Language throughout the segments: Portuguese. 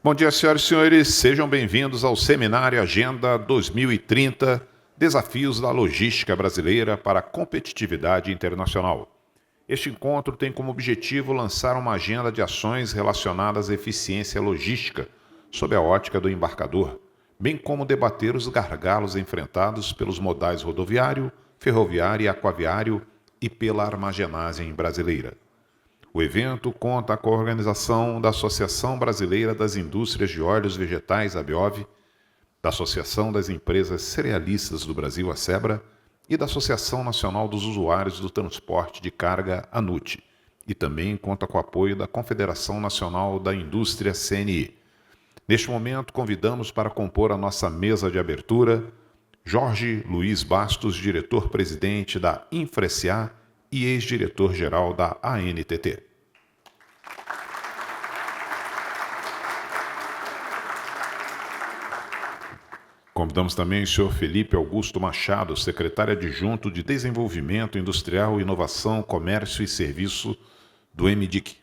Bom dia, senhoras e senhores. Sejam bem-vindos ao Seminário Agenda 2030, Desafios da Logística Brasileira para a Competitividade Internacional. Este encontro tem como objetivo lançar uma agenda de ações relacionadas à eficiência logística, sob a ótica do embarcador, bem como debater os gargalos enfrentados pelos modais rodoviário, ferroviário e aquaviário e pela armazenagem brasileira. O evento conta com a organização da Associação Brasileira das Indústrias de Óleos Vegetais, ABIOV, da Associação das Empresas Cerealistas do Brasil, ASEBRA, e da Associação Nacional dos Usuários do Transporte de Carga, ANUT, e também conta com o apoio da Confederação Nacional da Indústria, CNI. Neste momento, convidamos para compor a nossa mesa de abertura Jorge Luiz Bastos, diretor-presidente da Infra-SA, e ex-diretor-geral da ANTT. Convidamos também o senhor Felipe Augusto Machado, secretário adjunto de Desenvolvimento Industrial, Inovação, Comércio e Serviço do MDIC.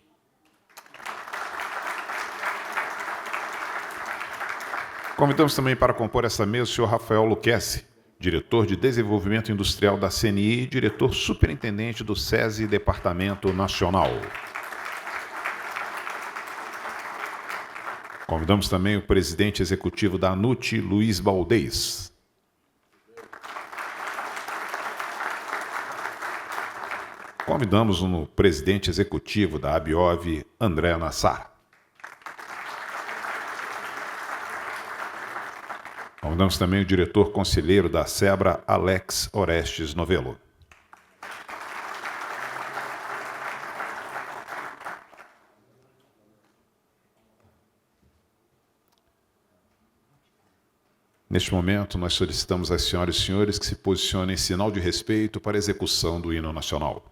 Convidamos também para compor essa mesa o senhor Rafael Luquezzi, diretor de Desenvolvimento Industrial da CNI e diretor superintendente do SESI Departamento Nacional. Convidamos também o presidente executivo da ANUT, Luiz Baldez. Convidamos o presidente executivo da ABIOV, André Nassar. Convidamos também o diretor conselheiro da SEBRA, Alex Orestes Novello. Neste momento, nós solicitamos às senhoras e senhores que se posicionem em sinal de respeito para a execução do hino nacional.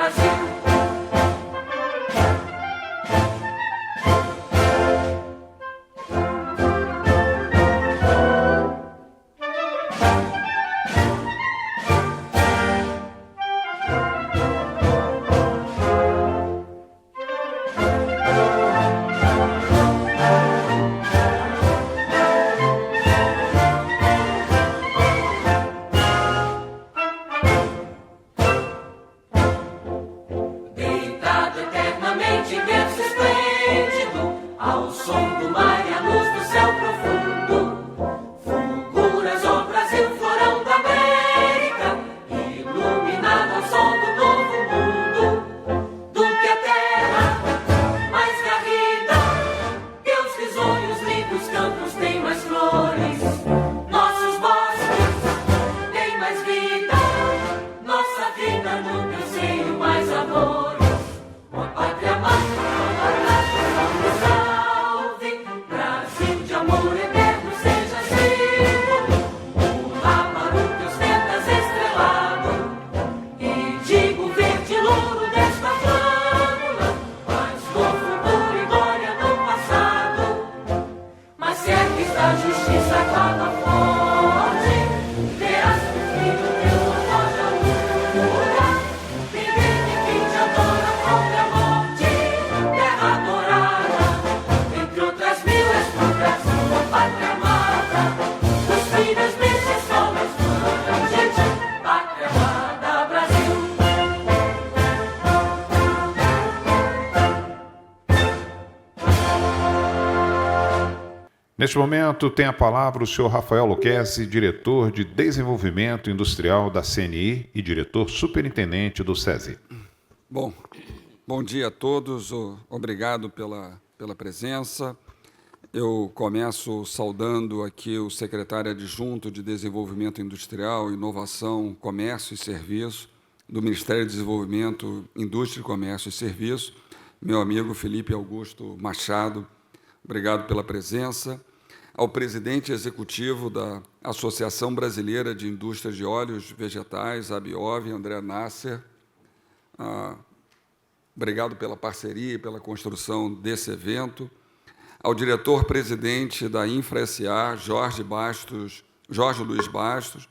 Brasil. a justiça clama forte, verás que o filho teu não foge à luta. Ninguém tem quem te adora sobre a morte, terra adorada, entre outras mil és pro Brasil a pátria amada. Os filhos desses homens foram gente, pátria amada, Brasil. Neste momento, tem a palavra o senhor Rafael Lucchesi, diretor de Desenvolvimento Industrial da CNI e diretor superintendente do SESI. Bom dia a todos, obrigado pela presença. Eu começo saudando aqui o secretário adjunto de Desenvolvimento Industrial, Inovação, Comércio e Serviço do Ministério do Desenvolvimento, Indústria, Comércio e Serviço, meu amigo Felipe Augusto Machado. Obrigado pela presença. Ao presidente executivo da Associação Brasileira de Indústrias de Óleos Vegetais, ABIOV, André Nasser. Obrigado pela parceria e pela construção desse evento. Ao diretor-presidente da Infra SA, Jorge Luiz Bastos.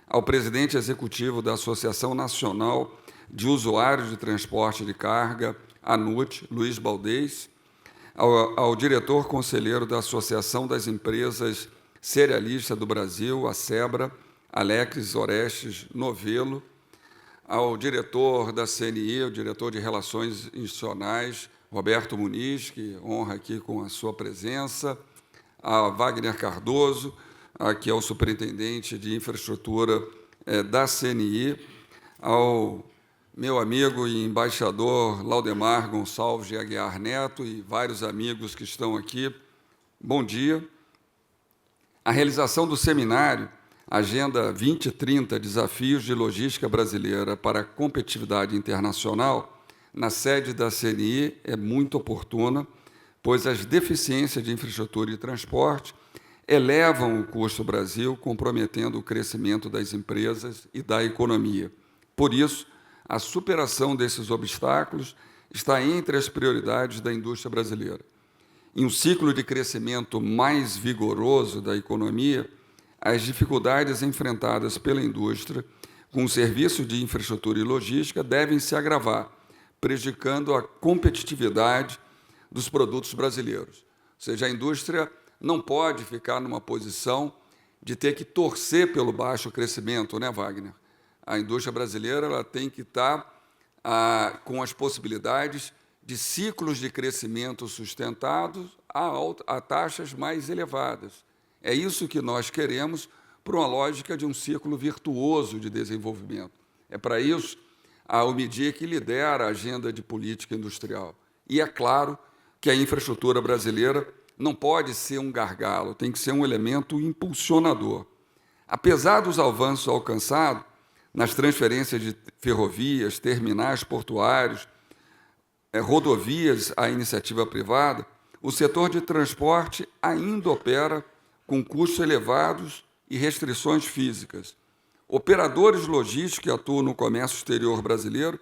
Ao presidente executivo da Associação Nacional de Usuários de Transporte de Carga, ANUT, Luiz Baldez. Ao diretor conselheiro da Associação das Empresas Cerealistas do Brasil, a SEBRA, Alex Orestes Novelo, ao diretor da CNI, o diretor de Relações Institucionais, Roberto Muniz, que honra aqui com a sua presença, a Wagner Cardoso, que é o superintendente de infraestrutura da CNI, ao meu amigo e embaixador Laudemar Gonçalves de Aguiar Neto e vários amigos que estão aqui, bom dia. A realização do seminário Agenda 2030, Desafios de Logística Brasileira para a Competitividade Internacional, na sede da CNI, é muito oportuna, pois as deficiências de infraestrutura e transporte elevam o custo do Brasil, comprometendo o crescimento das empresas e da economia. Por isso, a superação desses obstáculos está entre as prioridades da indústria brasileira. Em um ciclo de crescimento mais vigoroso da economia, as dificuldades enfrentadas pela indústria com o serviço de infraestrutura e logística devem se agravar, prejudicando a competitividade dos produtos brasileiros. Ou seja, a indústria não pode ficar numa posição de ter que torcer pelo baixo crescimento, né, Wagner? A indústria brasileira ela tem que estar com as possibilidades de ciclos de crescimento sustentados a taxas mais elevadas. É isso que nós queremos para uma lógica de um ciclo virtuoso de desenvolvimento. É para isso a UMIDIC lidera a agenda de política industrial. E é claro que a infraestrutura brasileira não pode ser um gargalo, tem que ser um elemento impulsionador. Apesar dos avanços alcançados nas transferências de ferrovias, terminais portuários, rodovias à iniciativa privada, o setor de transporte ainda opera com custos elevados e restrições físicas. Operadores logísticos que atuam no comércio exterior brasileiro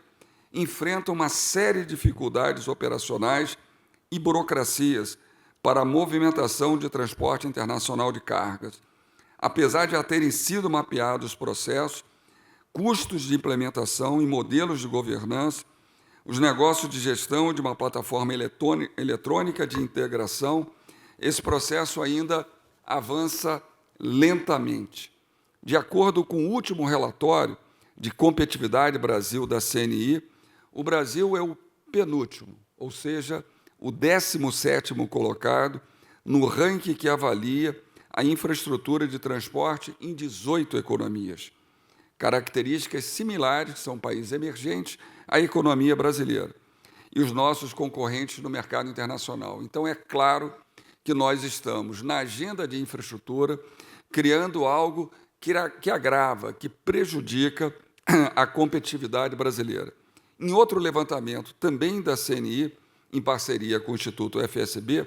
enfrentam uma série de dificuldades operacionais e burocracias para a movimentação de transporte internacional de cargas. Apesar de já terem sido mapeados os processos, custos de implementação e modelos de governança, os negócios de gestão de uma plataforma eletrônica de integração, esse processo ainda avança lentamente. De acordo com o último relatório de Competitividade Brasil da CNI, o Brasil é o penúltimo, ou seja, o 17º colocado no ranking que avalia a infraestrutura de transporte em 18 economias. Características similares, que são países emergentes, à economia brasileira e os nossos concorrentes no mercado internacional. Então, é claro que nós estamos, na agenda de infraestrutura, criando algo que agrava, que prejudica a competitividade brasileira. Em outro levantamento, também da CNI, em parceria com o Instituto FSB,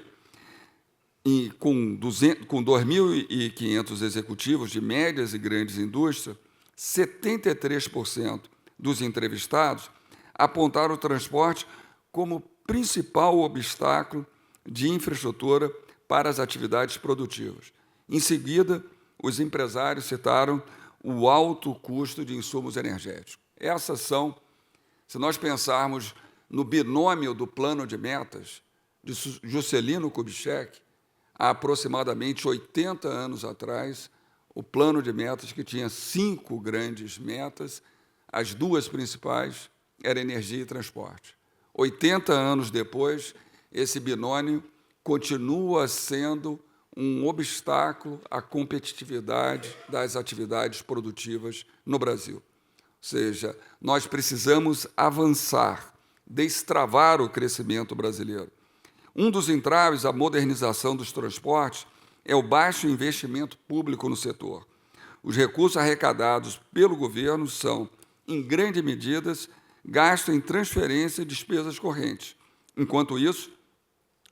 e com 2.500 executivos de médias e grandes indústrias, 73% dos entrevistados apontaram o transporte como principal obstáculo de infraestrutura para as atividades produtivas. Em seguida, os empresários citaram o alto custo de insumos energéticos. Essas são, se nós pensarmos no binômio do plano de metas de Juscelino Kubitschek, há aproximadamente 80 anos atrás, o plano de metas, que tinha 5 grandes metas, as 2 principais eram energia e transporte. 80 anos depois, esse binômio continua sendo um obstáculo à competitividade das atividades produtivas no Brasil. Ou seja, nós precisamos avançar, destravar o crescimento brasileiro. Um dos entraves à modernização dos transportes é o baixo investimento público no setor. Os recursos arrecadados pelo governo são, em grande medida, gastos em transferência e despesas correntes. Enquanto isso,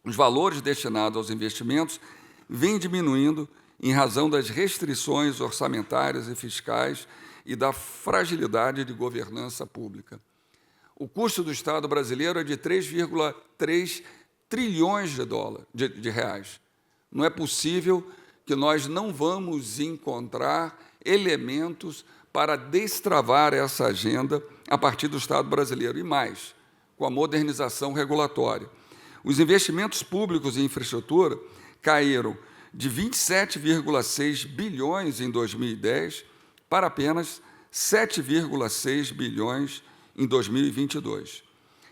os valores destinados aos investimentos vêm diminuindo em razão das restrições orçamentárias e fiscais e da fragilidade de governança pública. O custo do Estado brasileiro é de 3,3 trilhões de reais. Não é possível que nós não vamos encontrar elementos para destravar essa agenda a partir do Estado brasileiro. E mais, com a modernização regulatória. Os investimentos públicos em infraestrutura caíram de 27,6 bilhões em 2010 para apenas 7,6 bilhões em 2022.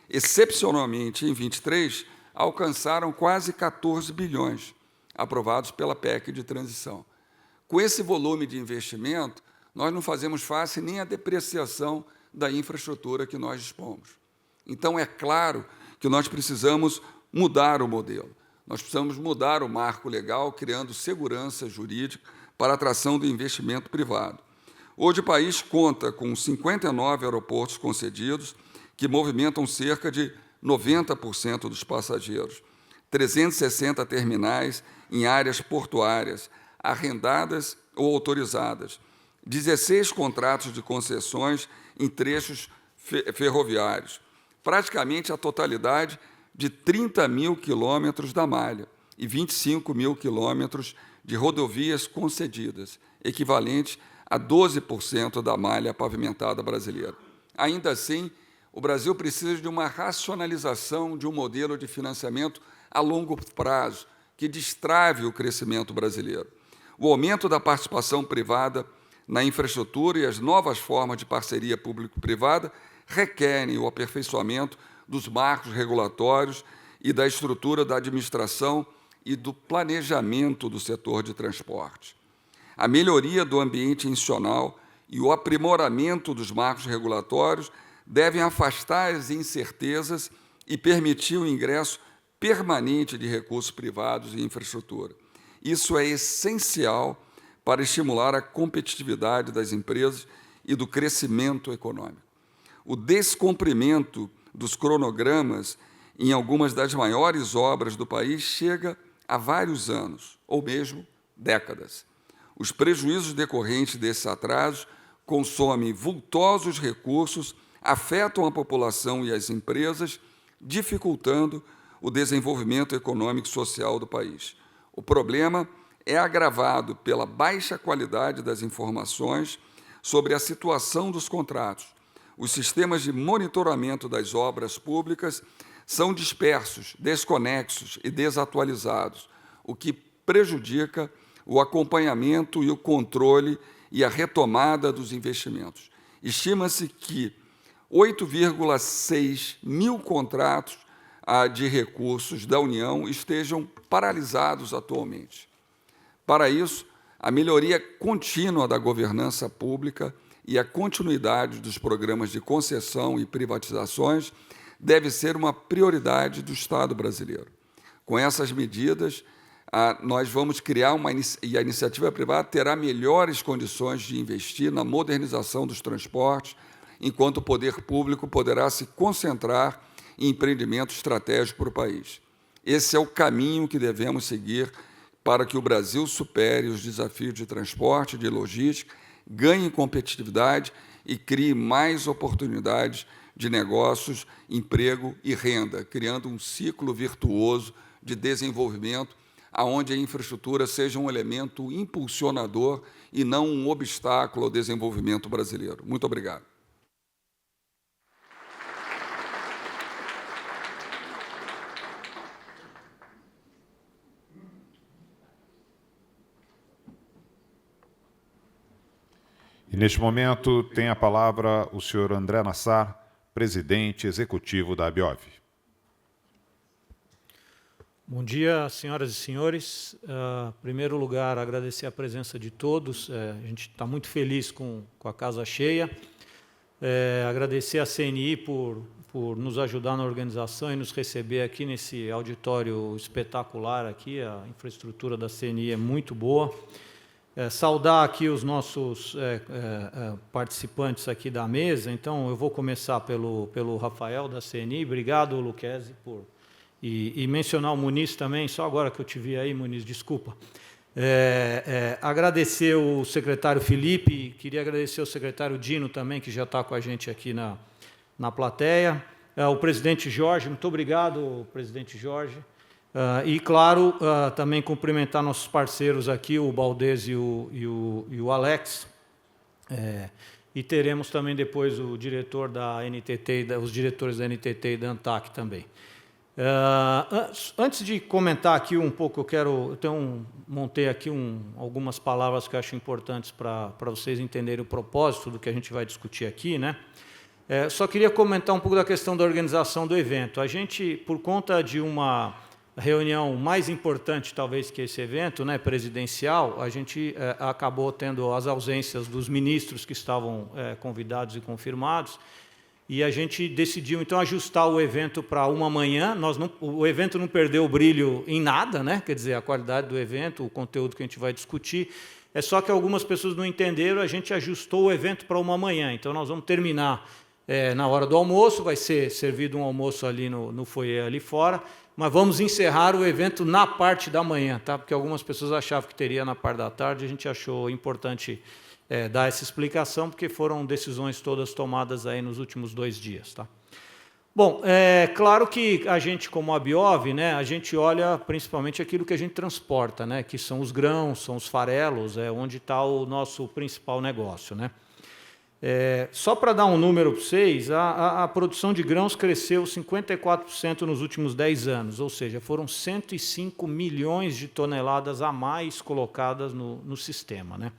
Excepcionalmente, em 2023, alcançaram quase 14 bilhões, aprovados pela PEC de transição. Com esse volume de investimento, nós não fazemos face nem a depreciação da infraestrutura que nós dispomos. Então, é claro que nós precisamos mudar o modelo. Nós precisamos mudar o marco legal, criando segurança jurídica para a atração do investimento privado. Hoje, o país conta com 59 aeroportos concedidos, que movimentam cerca de 90% dos passageiros, 360 terminais em áreas portuárias, arrendadas ou autorizadas, 16 contratos de concessões em trechos ferroviários, praticamente a totalidade de 30 mil quilômetros da malha e 25 mil quilômetros de rodovias concedidas, equivalente a 12% da malha pavimentada brasileira. Ainda assim, o Brasil precisa de uma racionalização de um modelo de financiamento a longo prazo, que destrave o crescimento brasileiro. O aumento da participação privada na infraestrutura e as novas formas de parceria público-privada requerem o aperfeiçoamento dos marcos regulatórios e da estrutura da administração e do planejamento do setor de transporte. A melhoria do ambiente institucional e o aprimoramento dos marcos regulatórios devem afastar as incertezas e permitir o ingresso permanente de recursos privados em infraestrutura. Isso é essencial para estimular a competitividade das empresas e do crescimento econômico. O descumprimento dos cronogramas em algumas das maiores obras do país chega a vários anos, ou mesmo décadas. Os prejuízos decorrentes desses atrasos consomem vultosos recursos, afetam a população e as empresas, dificultando o desenvolvimento econômico e social do país. O problema é agravado pela baixa qualidade das informações sobre a situação dos contratos. Os sistemas de monitoramento das obras públicas são dispersos, desconexos e desatualizados, o que prejudica o acompanhamento e o controle e a retomada dos investimentos. Estima-se que 8,6 mil contratos de recursos da União estejam paralisados atualmente. Para isso, a melhoria contínua da governança pública e a continuidade dos programas de concessão e privatizações deve ser uma prioridade do Estado brasileiro. Com essas medidas, nós vamos criar e a iniciativa privada terá melhores condições de investir na modernização dos transportes, enquanto o poder público poderá se concentrar em empreendimento estratégico para o país. Esse é o caminho que devemos seguir para que o Brasil supere os desafios de transporte, de logística, ganhe competitividade e crie mais oportunidades de negócios, emprego e renda, criando um ciclo virtuoso de desenvolvimento aonde a infraestrutura seja um elemento impulsionador e não um obstáculo ao desenvolvimento brasileiro. Muito obrigado. E neste momento tem a palavra o senhor André Nassar, presidente executivo da ABIOV. Bom dia, senhoras e senhores. Em primeiro lugar, agradecer a presença de todos. A gente está muito feliz com a casa cheia. Agradecer à CNI por nos ajudar na organização e nos receber aqui nesse auditório espetacular aqui. A infraestrutura da CNI é muito boa. Saudar aqui os nossos participantes aqui da mesa. Então, eu vou começar pelo Rafael, da CNI. Obrigado, Luquezzi, por... E mencionar o Muniz também, só agora que eu te vi aí, Muniz, desculpa. Agradecer o secretário Felipe, queria agradecer o secretário Dino também, que já está com a gente aqui na plateia. O presidente Jorge, muito obrigado, presidente Jorge. E, claro, também cumprimentar nossos parceiros aqui, o Baldez e o Alex. E teremos também depois o diretor da NTT, os diretores da NTT e da ANTAC também. Antes de comentar aqui um pouco, montei aqui algumas palavras que eu acho importantes para vocês entenderem o propósito do que a gente vai discutir aqui, né? Só queria comentar um pouco da questão da organização do evento. A gente, por conta de uma reunião mais importante, talvez, que esse evento, né, presidencial, a gente acabou tendo as ausências dos ministros que estavam convidados e confirmados, e a gente decidiu, então, ajustar o evento para uma manhã. O evento não perdeu o brilho em nada, né? Quer dizer, a qualidade do evento, o conteúdo que a gente vai discutir. É só que algumas pessoas não entenderam, a gente ajustou o evento para uma manhã. Então, nós vamos terminar na hora do almoço, vai ser servido um almoço ali no foyer ali fora, mas vamos encerrar o evento na parte da manhã, tá? Porque algumas pessoas achavam que teria na parte da tarde, a gente achou importante dar essa explicação, porque foram decisões todas tomadas aí nos últimos 2 dias. Tá? Bom, claro que a gente, como a ABIOV, né, a gente olha principalmente aquilo que a gente transporta, né, que são os grãos, são os farelos, onde está o nosso principal negócio. Né? Só para dar um número para vocês, a produção de grãos cresceu 54% nos últimos 10 anos, ou seja, foram 105 milhões de toneladas a mais colocadas no sistema. Né?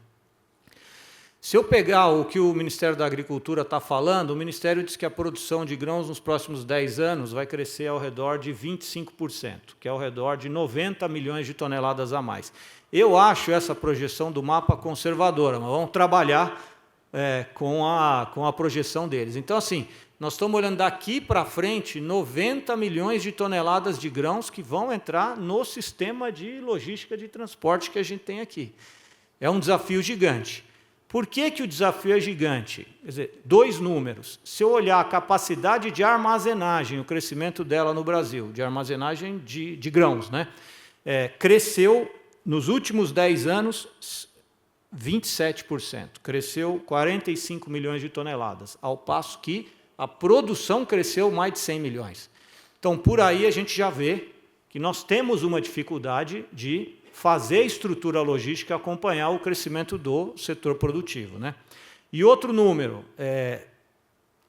Se eu pegar o que o Ministério da Agricultura está falando, o Ministério diz que a produção de grãos nos próximos 10 anos vai crescer ao redor de 25%, que é ao redor de 90 milhões de toneladas a mais. Eu acho essa projeção do mapa conservadora, mas vamos trabalhar com a projeção deles. Então, assim, nós estamos olhando daqui para frente 90 milhões de toneladas de grãos que vão entrar no sistema de logística de transporte que a gente tem aqui. É um desafio gigante. Por que o desafio é gigante? Quer dizer, 2 números. Se eu olhar a capacidade de armazenagem, o crescimento dela no Brasil, de armazenagem de grãos, né? Cresceu, nos últimos 10 anos, 27%. Cresceu 45 milhões de toneladas, ao passo que a produção cresceu mais de 100 milhões. Então, por aí a gente já vê que nós temos uma dificuldade de fazer a estrutura logística acompanhar o crescimento do setor produtivo. Né? E outro número,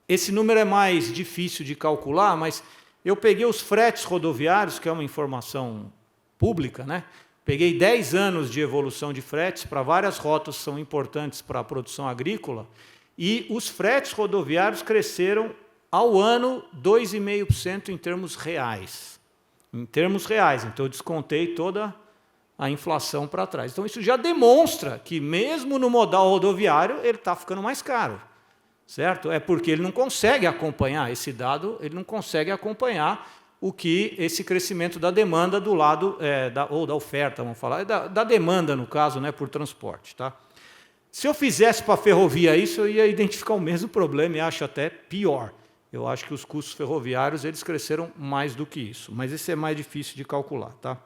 esse número é mais difícil de calcular, mas eu peguei os fretes rodoviários, que é uma informação pública, né? Peguei 10 anos de evolução de fretes para várias rotas que são importantes para a produção agrícola, e os fretes rodoviários cresceram ao ano 2,5% em termos reais. Em termos reais, então eu descontei toda a inflação para trás. Então, isso já demonstra que, mesmo no modal rodoviário, ele está ficando mais caro. Certo? É porque ele não consegue acompanhar esse dado, ele não consegue acompanhar o que esse crescimento da demanda do lado, ou da oferta, vamos falar, da demanda, no caso, né, por transporte. Tá? Se eu fizesse para a ferrovia isso, eu ia identificar o mesmo problema e acho até pior. Eu acho que os custos ferroviários eles cresceram mais do que isso, mas esse é mais difícil de calcular. Tá?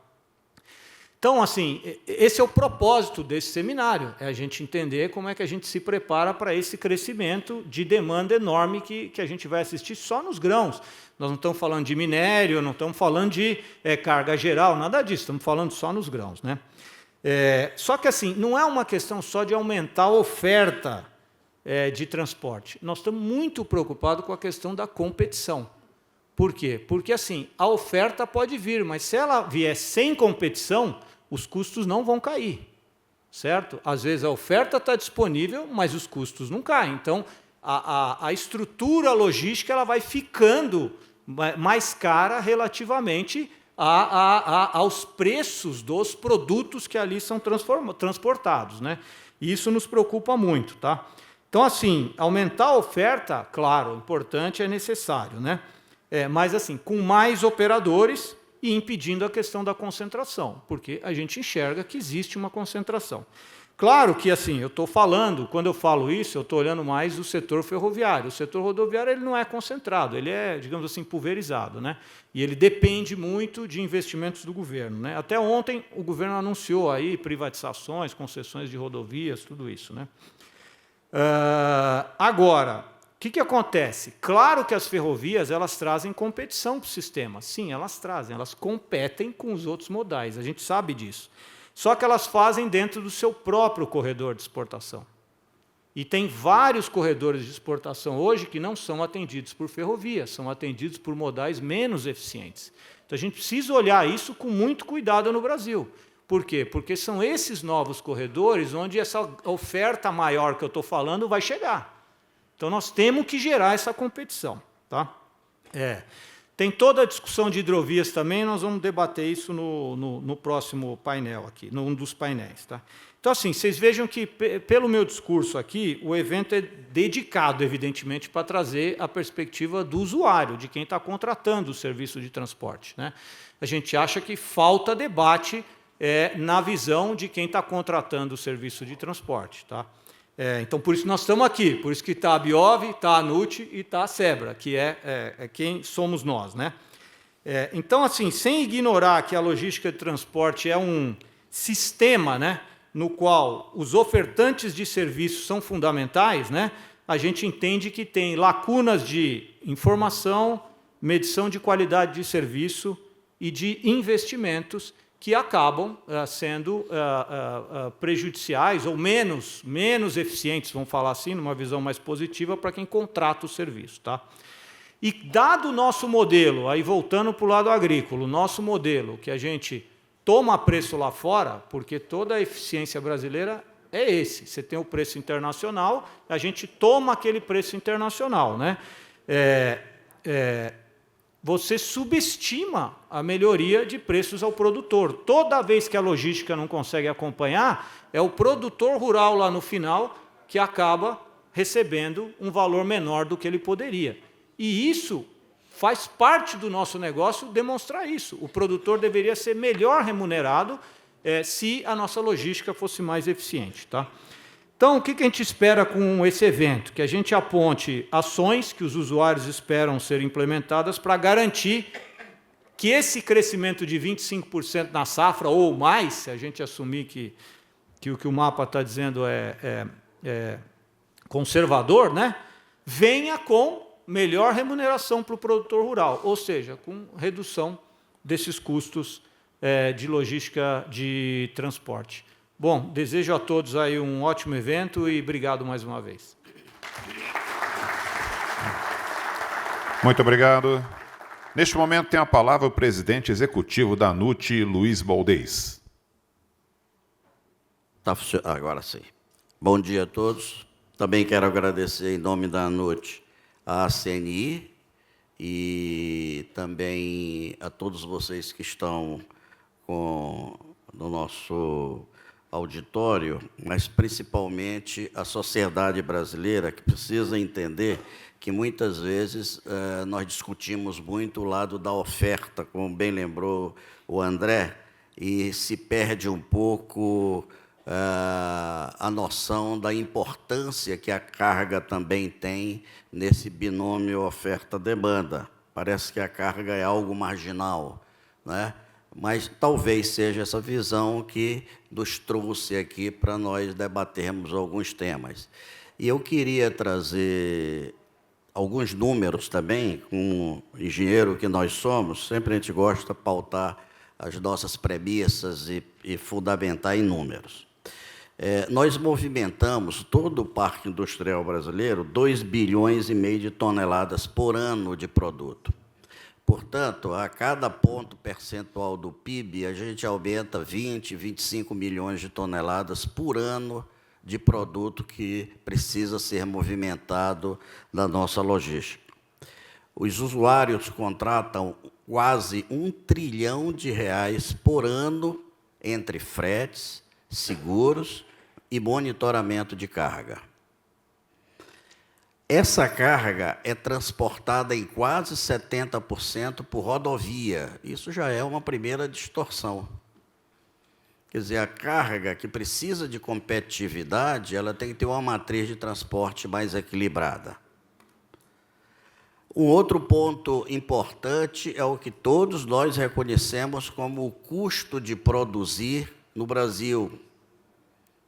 Então, assim, esse é o propósito desse seminário, é a gente entender como é que a gente se prepara para esse crescimento de demanda enorme que a gente vai assistir só nos grãos. Nós não estamos falando de minério, não estamos falando de carga geral, nada disso, estamos falando só nos grãos, né? Só que, assim, não é uma questão só de aumentar a oferta de transporte. Nós estamos muito preocupados com a questão da competição. Por quê? Porque, assim, a oferta pode vir, mas se ela vier sem competição, os custos não vão cair, certo? Às vezes a oferta está disponível, mas os custos não caem. Então, a estrutura logística ela vai ficando mais cara relativamente aos preços dos produtos que ali são transportados, né? E isso nos preocupa muito, tá? Então, assim, aumentar a oferta, claro, importante, é necessário, né? Mas, assim, com mais operadores e impedindo a questão da concentração, porque a gente enxerga que existe uma concentração. Claro que, assim, eu estou falando, quando eu falo isso, eu estou olhando mais o setor ferroviário. O setor rodoviário ele não é concentrado, ele é, digamos assim, pulverizado, né? E ele depende muito de investimentos do governo, né? Até ontem o governo anunciou aí privatizações, concessões de rodovias, tudo isso, né? Agora, o que acontece? Claro que as ferrovias elas trazem competição para o sistema. Sim, elas trazem, elas competem com os outros modais, a gente sabe disso. Só que elas fazem dentro do seu próprio corredor de exportação. E tem vários corredores de exportação hoje que não são atendidos por ferrovias, são atendidos por modais menos eficientes. Então a gente precisa olhar isso com muito cuidado no Brasil. Por quê? Porque são esses novos corredores onde essa oferta maior que eu estou falando vai chegar. Então, nós temos que gerar essa competição. Tá? Tem toda a discussão de hidrovias também, nós vamos debater isso no próximo painel aqui, num dos painéis. Tá? Então, assim, vocês vejam que, pelo meu discurso aqui, o evento é dedicado, evidentemente, para trazer a perspectiva do usuário, de quem está contratando o serviço de transporte. Né? A gente acha que falta debate na visão de quem está contratando o serviço de transporte. Tá? Então, por isso nós estamos aqui, por isso que está a Biov, está a NUT e está a SEBRA, que é quem somos nós. Né? Então, assim, sem ignorar que a logística de transporte é um sistema, né, no qual os ofertantes de serviços são fundamentais, né, a gente entende que tem lacunas de informação, medição de qualidade de serviço e de investimentos que acabam sendo prejudiciais ou menos eficientes, vamos falar assim, numa visão mais positiva, para quem contrata o serviço. Tá? E dado o nosso modelo, aí voltando para o lado agrícola, o nosso modelo, que a gente toma preço lá fora, porque toda a eficiência brasileira é esse. Você tem o preço internacional, a gente toma aquele preço internacional. Né? Você subestima a melhoria de preços ao produtor. Toda vez que a logística não consegue acompanhar, é o produtor rural lá no final que acaba recebendo um valor menor do que ele poderia. E isso faz parte do nosso negócio demonstrar isso. O produtor deveria ser melhor remunerado se a nossa logística fosse mais eficiente. Tá? Então, o que a gente espera com esse evento? Que a gente aponte ações que os usuários esperam ser implementadas para garantir que esse crescimento de 25% na safra ou mais, se a gente assumir que o que o mapa está dizendo é conservador, né, venha com melhor remuneração para o produtor rural, ou seja, com redução desses custos de logística de transporte. Bom, desejo a todos aí um ótimo evento e obrigado mais uma vez. Muito obrigado. Neste momento tem a palavra o presidente executivo da NUT, Luiz Baldez. Agora sim. Bom dia a todos. Também quero agradecer em nome da NUT à CNI e também a todos vocês que estão no nosso auditório, mas principalmente a sociedade brasileira, que precisa entender que muitas vezes nós discutimos muito o lado da oferta, como bem lembrou o André, e se perde um pouco a noção da importância que a carga também tem nesse binômio oferta-demanda. Parece que a carga é algo marginal, né? mas talvez seja essa visão que nos trouxe aqui para nós debatermos alguns temas. E eu queria trazer alguns números também, como engenheiro que nós somos, sempre a gente gosta de pautar as nossas premissas e fundamentar em números. Nós movimentamos, todo o parque industrial brasileiro, 2,5 bilhões de toneladas por ano de produto. Portanto, a cada ponto percentual do PIB, a gente aumenta 20, 25 milhões de toneladas por ano de produto que precisa ser movimentado na nossa logística. Os usuários contratam quase R$ 1 trilhão por ano entre fretes, seguros e monitoramento de carga. Essa carga é transportada em quase 70% por rodovia. Isso já é uma primeira distorção. Quer dizer, a carga que precisa de competitividade, ela tem que ter uma matriz de transporte mais equilibrada. Um outro ponto importante é o que todos nós reconhecemos como o custo de produzir no Brasil,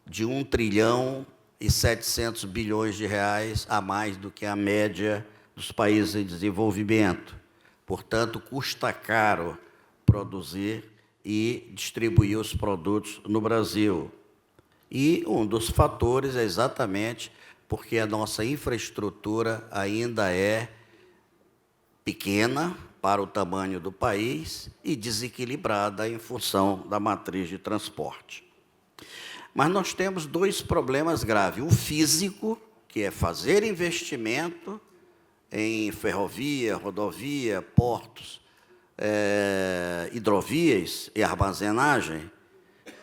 de R$ 1 trilhão e 700 bilhões de reais a mais do que a média dos países em desenvolvimento. Portanto, custa caro produzir e distribuir os produtos no Brasil. E um dos fatores é exatamente porque a nossa infraestrutura ainda é pequena para o tamanho do país e desequilibrada em função da matriz de transporte. Mas nós temos dois problemas graves. O físico, que é fazer investimento em ferrovia, rodovia, portos, hidrovias e armazenagem.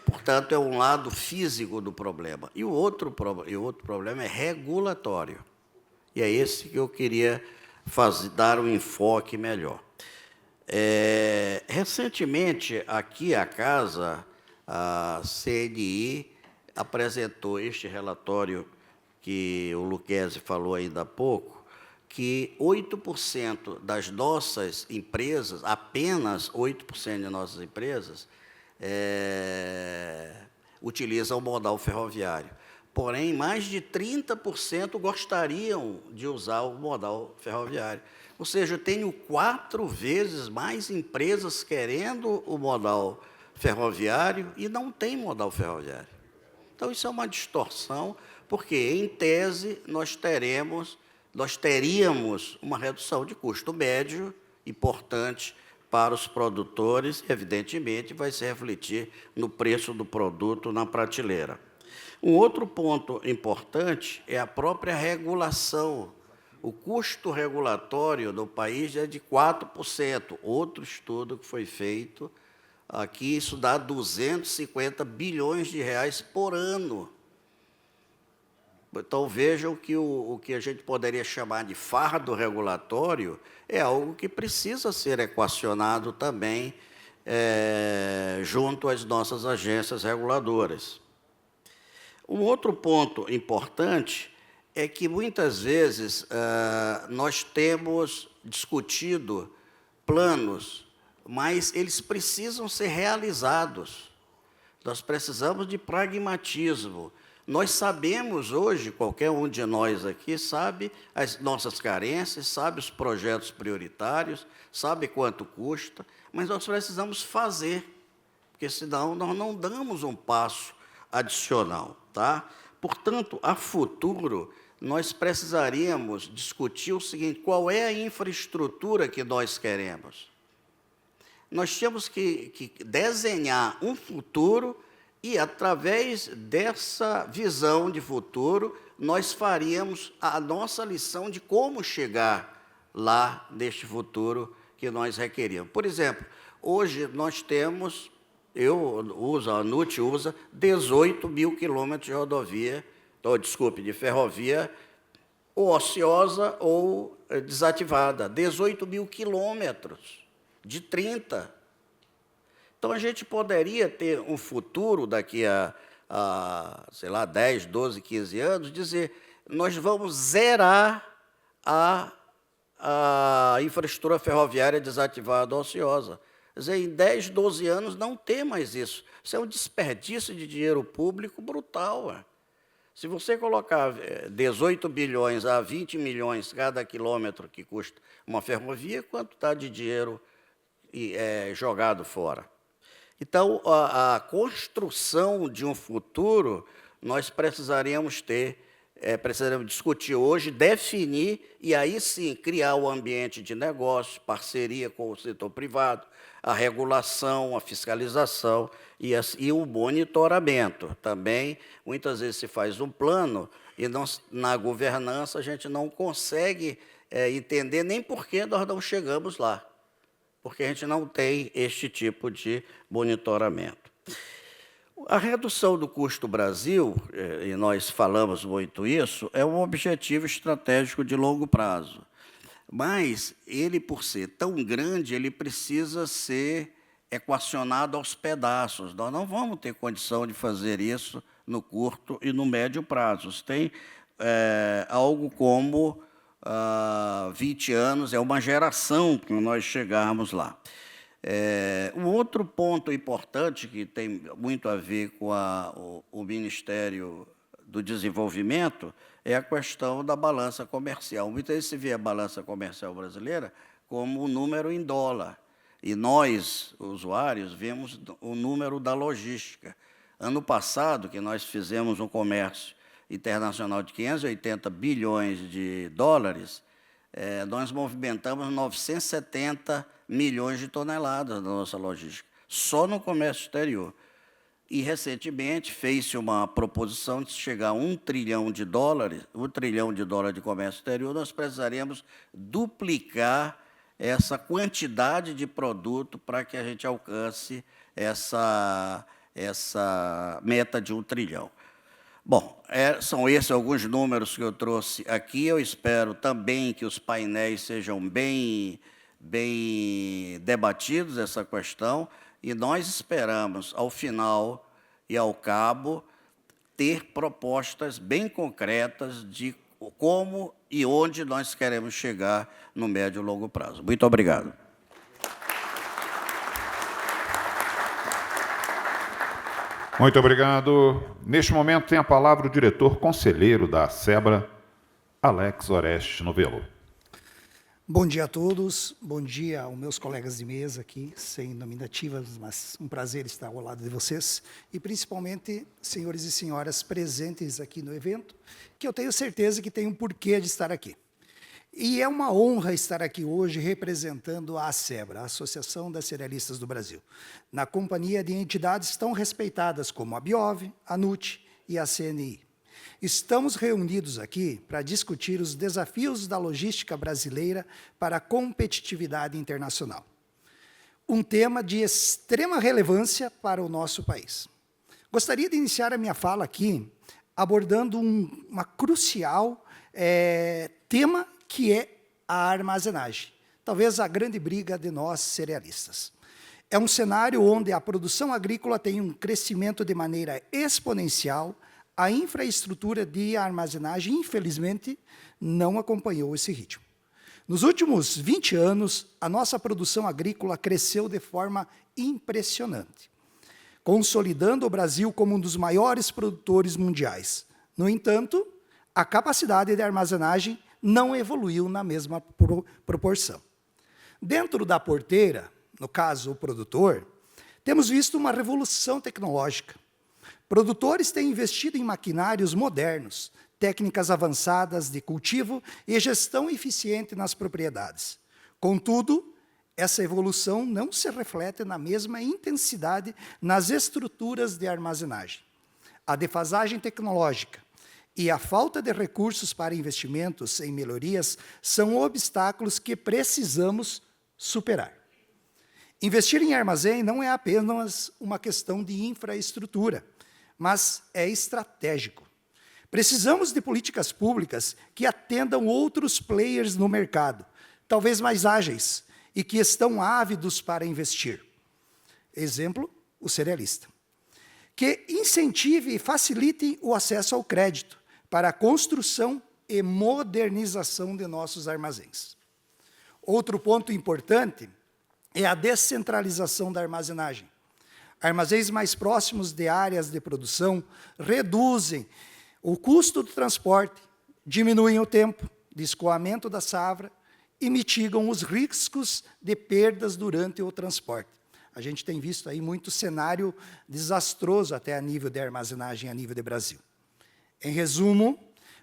Portanto, é um lado físico do problema. E o outro problema é regulatório. E é esse que eu queria dar um enfoque melhor. Recentemente, aqui a casa, a CNI, apresentou este relatório que o Lucchesi falou ainda há pouco, que 8% das nossas empresas, apenas 8% de nossas empresas, utilizam o modal ferroviário. Porém, mais de 30% gostariam de usar o modal ferroviário. Ou seja, eu tenho 4 vezes mais empresas querendo o modal ferroviário e não tem modal ferroviário. Então, isso é uma distorção, porque, em tese, nós teríamos uma redução de custo médio importante para os produtores, evidentemente, vai se refletir no preço do produto na prateleira. Um outro ponto importante é a própria regulação. O custo regulatório do país é de 4%. Outro estudo que foi feito aqui, isso dá 250 bilhões de reais por ano. Então, vejam que o que a gente poderia chamar de fardo regulatório é algo que precisa ser equacionado também junto às nossas agências reguladoras. Um outro ponto importante é que, muitas vezes, nós temos discutido planos, mas eles precisam ser realizados. Nós precisamos de pragmatismo. Nós sabemos hoje, qualquer um de nós aqui sabe as nossas carências, sabe os projetos prioritários, sabe quanto custa, mas nós precisamos fazer, porque senão nós não damos um passo adicional. Tá? Portanto, a futuro, nós precisaríamos discutir o seguinte: qual é a infraestrutura que nós queremos? Nós temos que desenhar um futuro e, através dessa visão de futuro, nós faríamos a nossa lição de como chegar lá neste futuro que nós requeríamos. Por exemplo, hoje nós temos, a ANUT usa 18 mil quilômetros de rodovia, de ferrovia, ou ociosa ou desativada. 18 mil quilômetros de 30. Então, a gente poderia ter um futuro daqui a sei lá, 10, 12, 15 anos, dizer, nós vamos zerar a infraestrutura ferroviária desativada ou ociosa. Quer dizer, em 10, 12 anos não tem mais isso. Isso é um desperdício de dinheiro público brutal. Ué. Se você colocar 18 bilhões a 20 milhões cada quilômetro que custa uma ferrovia, quanto está de dinheiro jogado fora? Então, a construção de um futuro, nós precisaríamos precisaremos discutir hoje, definir e aí sim criar o ambiente de negócio, parceria com o setor privado, a regulação, a fiscalização e o monitoramento. Também, muitas vezes se faz um plano e na governança a gente não consegue entender nem por que nós não chegamos lá, porque a gente não tem este tipo de monitoramento. A redução do custo Brasil, e nós falamos muito isso, é um objetivo estratégico de longo prazo. Mas ele, por ser tão grande, ele precisa ser equacionado aos pedaços. Nós não vamos ter condição de fazer isso no curto e no médio prazos. Tem algo como 20 anos, é uma geração para nós chegarmos lá. Um outro ponto importante que tem muito a ver com o Ministério do Desenvolvimento é a questão da balança comercial. Muitas vezes se vê a balança comercial brasileira como um número em dólar, e nós, usuários, vemos o número da logística. Ano passado, que nós fizemos um comércio internacional de 580 bilhões de dólares, nós movimentamos 970 milhões de toneladas da nossa logística, só no comércio exterior. E, recentemente, fez-se uma proposição de chegar a $1 trilhão de comércio exterior, nós precisaríamos duplicar essa quantidade de produto para que a gente alcance essa meta de $1 trilhão. Bom, são esses alguns números que eu trouxe aqui. Eu espero também que os painéis sejam bem debatidos, essa questão, e nós esperamos, ao final e ao cabo, ter propostas bem concretas de como e onde nós queremos chegar no médio e longo prazo. Muito obrigado. Muito obrigado. Neste momento tem a palavra o diretor conselheiro da SEBRA, Alex Oreste Novello. Bom dia a todos, bom dia aos meus colegas de mesa aqui, sem nominativas, mas um prazer estar ao lado de vocês, e principalmente senhores e senhoras presentes aqui no evento, que eu tenho certeza que tem um porquê de estar aqui. E é uma honra estar aqui hoje representando a ACEBRA, a Associação das Cerealistas do Brasil, na companhia de entidades tão respeitadas como a BIOV, a NUT e a CNI. Estamos reunidos aqui para discutir os desafios da logística brasileira para a competitividade internacional. Um tema de extrema relevância para o nosso país. Gostaria de iniciar a minha fala aqui abordando uma crucial tema que é a armazenagem. Talvez a grande briga de nós cerealistas. É um cenário onde a produção agrícola tem um crescimento de maneira exponencial. A infraestrutura de armazenagem, infelizmente, não acompanhou esse ritmo. Nos últimos 20 anos, a nossa produção agrícola cresceu de forma impressionante, consolidando o Brasil como um dos maiores produtores mundiais. No entanto, a capacidade de armazenagem não evoluiu na mesma proporção. Dentro da porteira, no caso, o produtor, temos visto uma revolução tecnológica. Produtores têm investido em maquinários modernos, técnicas avançadas de cultivo e gestão eficiente nas propriedades. Contudo, essa evolução não se reflete na mesma intensidade nas estruturas de armazenagem. A defasagem tecnológica e a falta de recursos para investimentos em melhorias são obstáculos que precisamos superar. Investir em armazém não é apenas uma questão de infraestrutura, mas é estratégico. Precisamos de políticas públicas que atendam outros players no mercado, talvez mais ágeis, e que estão ávidos para investir. Exemplo, o cerealista. Que incentive e facilite o acesso ao crédito para a construção e modernização de nossos armazéns. Outro ponto importante é a descentralização da armazenagem. Armazéns mais próximos de áreas de produção reduzem o custo do transporte, diminuem o tempo de escoamento da safra e mitigam os riscos de perdas durante o transporte. A gente tem visto aí muito cenário desastroso até a nível de armazenagem, a nível de Brasil. Em resumo,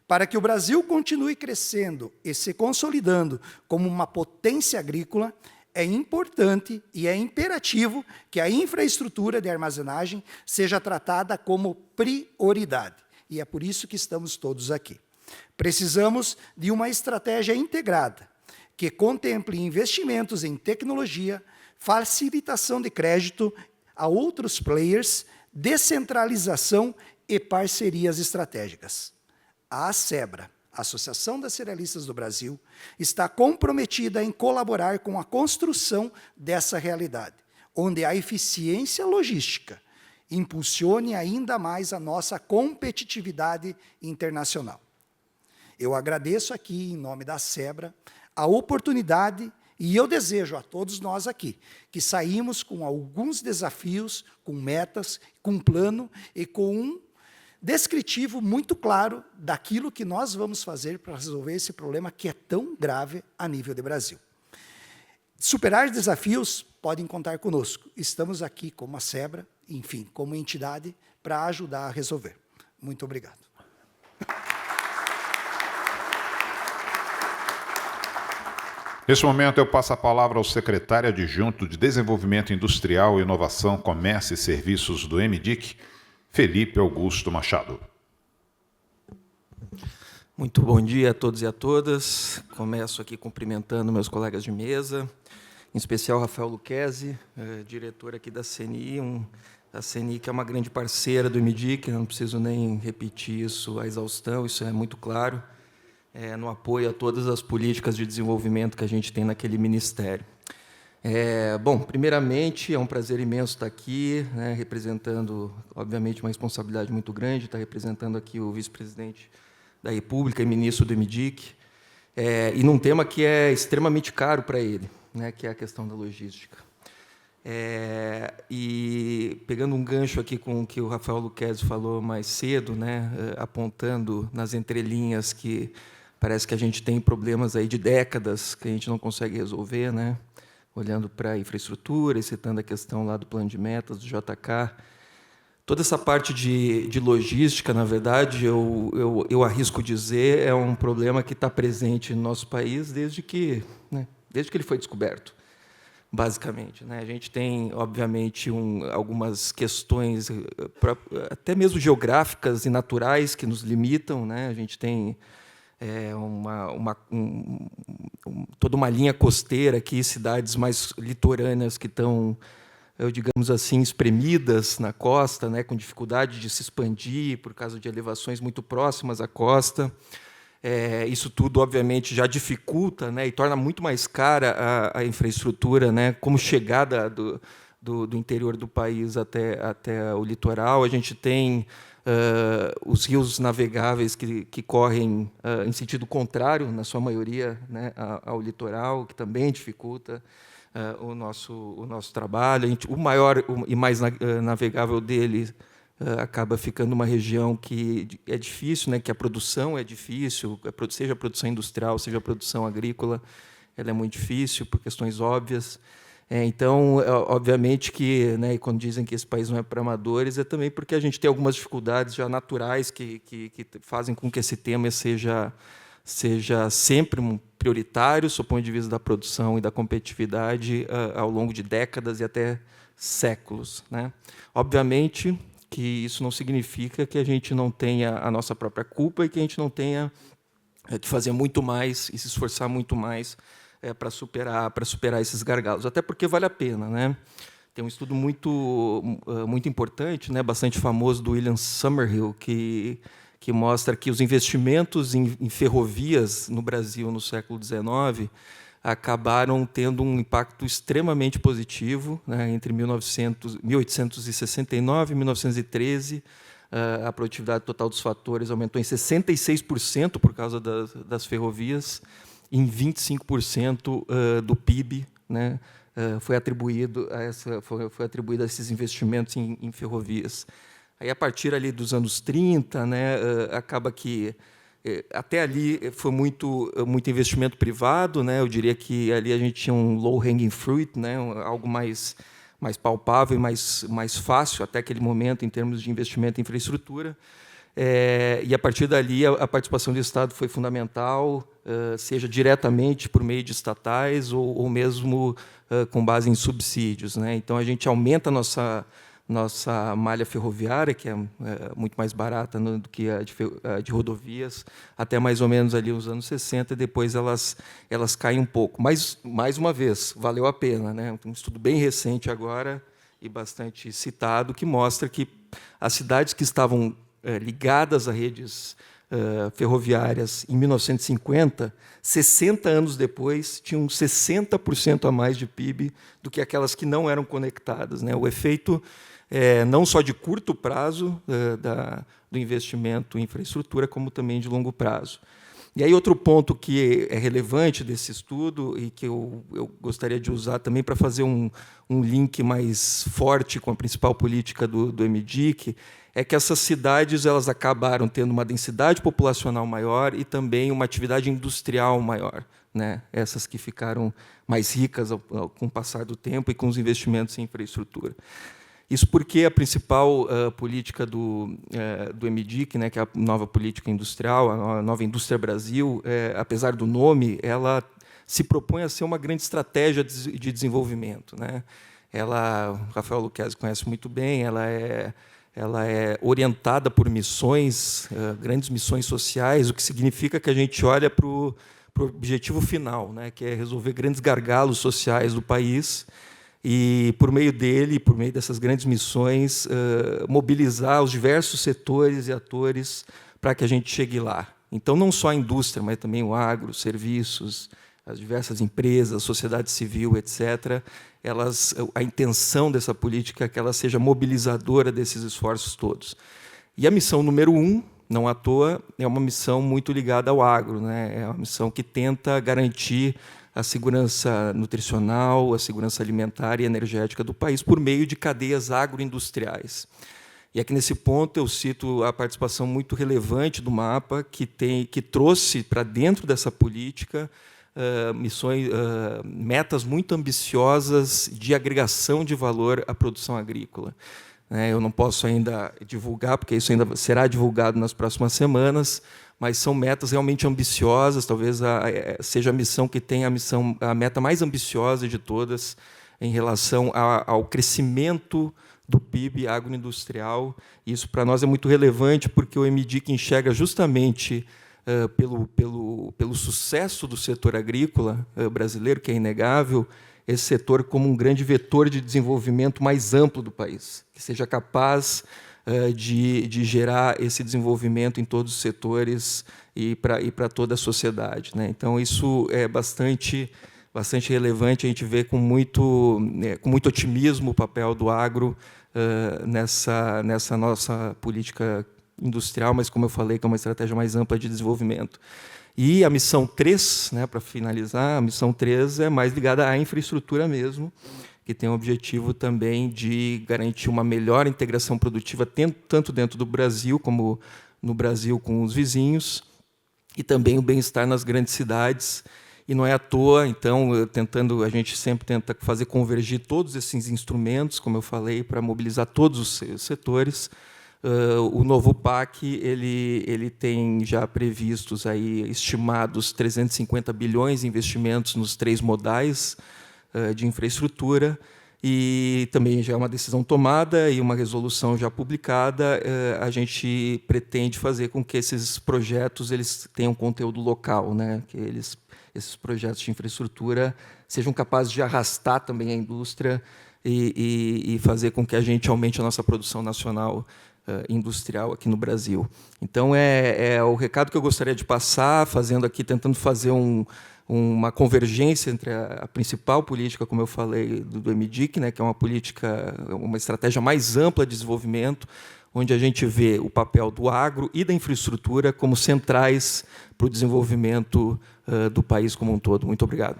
para que o Brasil continue crescendo e se consolidando como uma potência agrícola, é importante e é imperativo que a infraestrutura de armazenagem seja tratada como prioridade. E é por isso que estamos todos aqui. Precisamos de uma estratégia integrada, que contemple investimentos em tecnologia, facilitação de crédito a outros players, descentralização e parcerias estratégicas. A ACEBRA, Associação das Cerealistas do Brasil, está comprometida em colaborar com a construção dessa realidade, onde a eficiência logística impulsione ainda mais a nossa competitividade internacional. Eu agradeço aqui, em nome da ACEBRA, a oportunidade e eu desejo a todos nós aqui que saímos com alguns desafios, com metas, com um plano e com um descritivo muito claro daquilo que nós vamos fazer para resolver esse problema que é tão grave a nível de Brasil. Superar desafios, podem contar conosco. Estamos aqui como a ACEBRA, enfim, como entidade, para ajudar a resolver. Muito obrigado. Neste momento, eu passo a palavra ao secretário adjunto de Desenvolvimento Industrial, Inovação, Comércio e Serviços do MDIC, Felipe Augusto Machado. Muito bom dia a todos e a todas. Começo aqui cumprimentando meus colegas de mesa, em especial Rafael Lucchesi, diretor aqui da CNI, a CNI que é uma grande parceira do MDIC, não preciso nem repetir isso à exaustão, isso é muito claro, no apoio a todas as políticas de desenvolvimento que a gente tem naquele ministério. Bom, primeiramente, é um prazer imenso estar aqui, representando, obviamente, uma responsabilidade muito grande, estar representando aqui o vice-presidente da República e ministro do MDIC, e num tema que é extremamente caro para ele, que é a questão da logística. E pegando um gancho aqui com o que o Rafael Lucchesi falou mais cedo, apontando nas entrelinhas que parece que a gente tem problemas aí de décadas que a gente não consegue resolver, olhando para a infraestrutura e citando a questão lá do plano de metas, do JK. Toda essa parte de logística, na verdade, eu arrisco dizer, é um problema que está presente no nosso país desde que ele foi descoberto, basicamente. A gente tem, obviamente, algumas questões, até mesmo geográficas e naturais, que nos limitam. A gente tem toda uma linha costeira aqui, cidades mais litorâneas que estão, digamos assim, espremidas na costa, com dificuldade de se expandir por causa de elevações muito próximas à costa. Isso tudo, obviamente, já dificulta e torna muito mais cara a infraestrutura, como chegada do interior do país até o litoral. A gente tem os rios navegáveis que correm em sentido contrário, na sua maioria, ao litoral, que também dificulta o nosso trabalho. O maior e mais navegável dele acaba ficando uma região que é difícil, que a produção é difícil, seja a produção industrial, seja a produção agrícola, ela é muito difícil por questões óbvias. Então, obviamente que, quando dizem que esse país não é para amadores, é também porque a gente tem algumas dificuldades já naturais que fazem com que esse tema seja sempre um prioritário, sob o ponto de vista da produção e da competitividade, ao longo de décadas e até séculos. Obviamente que isso não significa que a gente não tenha a nossa própria culpa e que a gente não tenha que fazer muito mais e se esforçar muito mais para superar esses gargalos, até porque vale a pena. Tem um estudo muito importante, bastante famoso, do William Summerhill, que mostra que os investimentos em ferrovias no Brasil no século XIX acabaram tendo um impacto extremamente positivo. Entre 1869 e 1913, a produtividade total dos fatores aumentou em 66% por causa das ferrovias, em 25% do PIB foi atribuído a esses investimentos em ferrovias. Aí, a partir ali dos anos 30, né, acaba que até ali foi muito investimento privado, né? Eu diria que ali a gente tinha um low-hanging fruit, né? Algo mais palpável e mais fácil até aquele momento em termos de investimento em infraestrutura. E, a partir dali, a participação do Estado foi fundamental, seja diretamente por meio de estatais ou mesmo com base em subsídios, né? Então, a gente aumenta a nossa malha ferroviária, que é muito mais barata do que a de rodovias, até mais ou menos ali os anos 60, e depois elas caem um pouco. Mas, mais uma vez, valeu a pena, né? Um estudo bem recente agora, e bastante citado, que mostra que as cidades que estavam ligadas a redes ferroviárias em 1950, 60 anos depois, tinham 60% a mais de PIB do que aquelas que não eram conectadas, né? O efeito não só de curto prazo do investimento em infraestrutura, como também de longo prazo. E aí, outro ponto que é relevante desse estudo e que eu gostaria de usar também para fazer um link mais forte com a principal política do MDIC, é que essas cidades elas acabaram tendo uma densidade populacional maior e também uma atividade industrial maior, né? Essas que ficaram mais ricas com o passar do tempo e com os investimentos em infraestrutura. Isso porque a principal política do MDIC, né, que é a nova política industrial, a nova Indústria Brasil, apesar do nome, ela se propõe a ser uma grande estratégia de desenvolvimento, né? O Rafael Lucchesi conhece muito bem, ela é orientada por missões, grandes missões sociais, o que significa que a gente olha para o objetivo final, né, que é resolver grandes gargalos sociais do país, e, por meio dele, por meio dessas grandes missões, mobilizar os diversos setores e atores para que a gente chegue lá. Então, não só a indústria, mas também o agro, os serviços, as diversas empresas, a sociedade civil, etc., a intenção dessa política é que ela seja mobilizadora desses esforços todos. E a missão número 1, não à toa, é uma missão muito ligada ao agro, né? É uma missão que tenta garantir a segurança nutricional, a segurança alimentar e energética do país por meio de cadeias agroindustriais. E aqui, nesse ponto, eu cito a participação muito relevante do MAPA, que trouxe para dentro dessa política metas muito ambiciosas de agregação de valor à produção agrícola. Eu não posso ainda divulgar, porque isso ainda será divulgado nas próximas semanas, mas são metas realmente ambiciosas, talvez seja a missão que tem a meta mais ambiciosa de todas em relação ao crescimento do PIB agroindustrial. Isso, para nós, é muito relevante, porque o MDIC enxerga justamente pelo sucesso do setor agrícola brasileiro, que é inegável, esse setor como um grande vetor de desenvolvimento mais amplo do país, que seja capaz de gerar esse desenvolvimento em todos os setores e para toda a sociedade, né? Então, isso é bastante relevante. A gente vê com muito otimismo o papel do agro nessa nossa política industrial, mas, como eu falei, que é uma estratégia mais ampla de desenvolvimento. E a missão 3, né, para finalizar, a missão 3 é mais ligada à infraestrutura mesmo, que tem o objetivo também de garantir uma melhor integração produtiva, tanto dentro do Brasil, como no Brasil com os vizinhos, e também o bem-estar nas grandes cidades. E não é à toa, então, a gente sempre tenta fazer convergir todos esses instrumentos, como eu falei, para mobilizar todos os setores. O novo PAC ele tem já previstos, estimados 350 bilhões de investimentos nos 3 modais de infraestrutura, e também já é uma decisão tomada e uma resolução já publicada. A gente pretende fazer com que esses projetos eles tenham conteúdo local, né? Que esses projetos de infraestrutura sejam capazes de arrastar também a indústria e fazer com que a gente aumente a nossa produção nacional industrial aqui no Brasil. Então, é o recado que eu gostaria de passar, tentando fazer uma convergência entre a principal política, como eu falei, do MDIC, né, que é uma estratégia mais ampla de desenvolvimento, onde a gente vê o papel do agro e da infraestrutura como centrais para o desenvolvimento do país como um todo. Muito obrigado.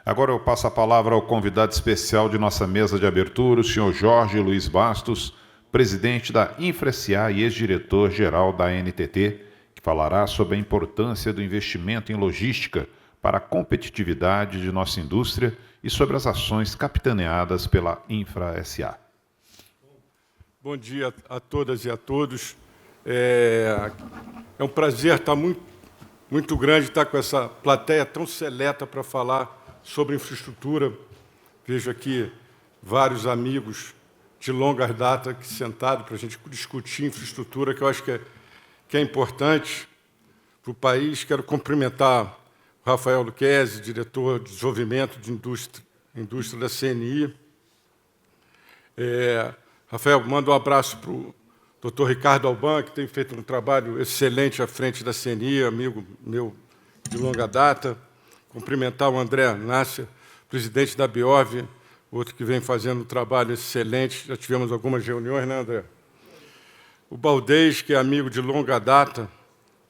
Agora eu passo a palavra ao convidado especial de nossa mesa de abertura, o senhor Jorge Luiz Bastos, presidente da Infra-SA e ex-diretor-geral da NTT, que falará sobre a importância do investimento em logística para a competitividade de nossa indústria e sobre as ações capitaneadas pela Infra-SA. Bom dia a todas e a todos. É um prazer estar muito grande estar com essa plateia tão seleta para falar sobre infraestrutura. Vejo aqui vários amigos de longa data aqui sentados para a gente discutir infraestrutura, que eu acho que é importante para o país. Quero cumprimentar o Rafael Lucchesi, diretor de desenvolvimento de indústria da CNI. Rafael, manda um abraço para o doutor Ricardo Alban, que tem feito um trabalho excelente à frente da CNI, amigo meu de longa data. Cumprimentar o André Nácia, presidente da Biov, outro que vem fazendo um trabalho excelente. Já tivemos algumas reuniões, né, André? O Baldez, que é amigo de longa data,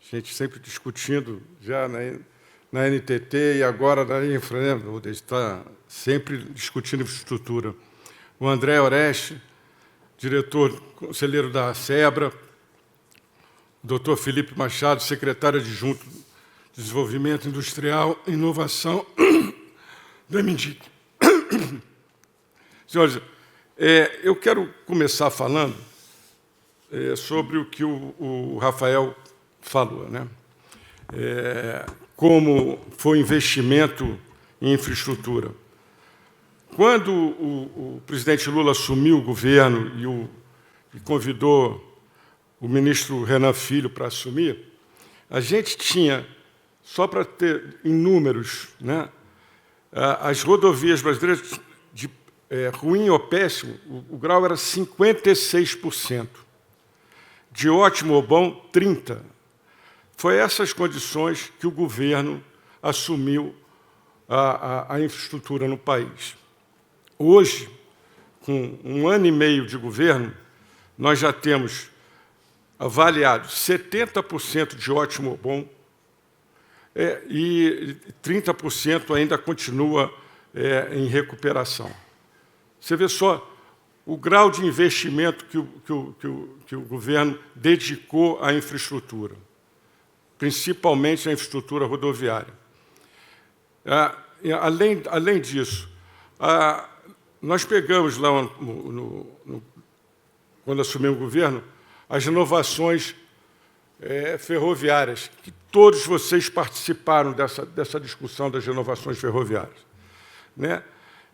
a gente sempre discutindo já na NTT e agora na Infra, né? O Baldez está sempre discutindo infraestrutura. O André Oreste, diretor conselheiro da SEBRA, o doutor Felipe Machado, secretário adjunto de Desenvolvimento Industrial e Inovação do MDIC. Senhores, eu quero começar falando sobre o que o Rafael falou, né? Como foi o investimento em infraestrutura. Quando o presidente Lula assumiu o governo e convidou o ministro Renan Filho para assumir, a gente tinha, só para ter em números, né, as rodovias brasileiras de ruim ou péssimo, o grau era 56%. De ótimo ou bom, 30%. Foi essas condições que o governo assumiu a infraestrutura no país. Hoje, com 1 ano e meio de governo, nós já temos avaliado 70% de ótimo ou bom e 30% ainda continua em recuperação. Você vê só o grau de investimento que o governo dedicou à infraestrutura, principalmente à infraestrutura rodoviária. Além disso, nós pegamos lá, quando assumimos o governo, as renovações ferroviárias, que todos vocês participaram dessa discussão das renovações ferroviárias, né?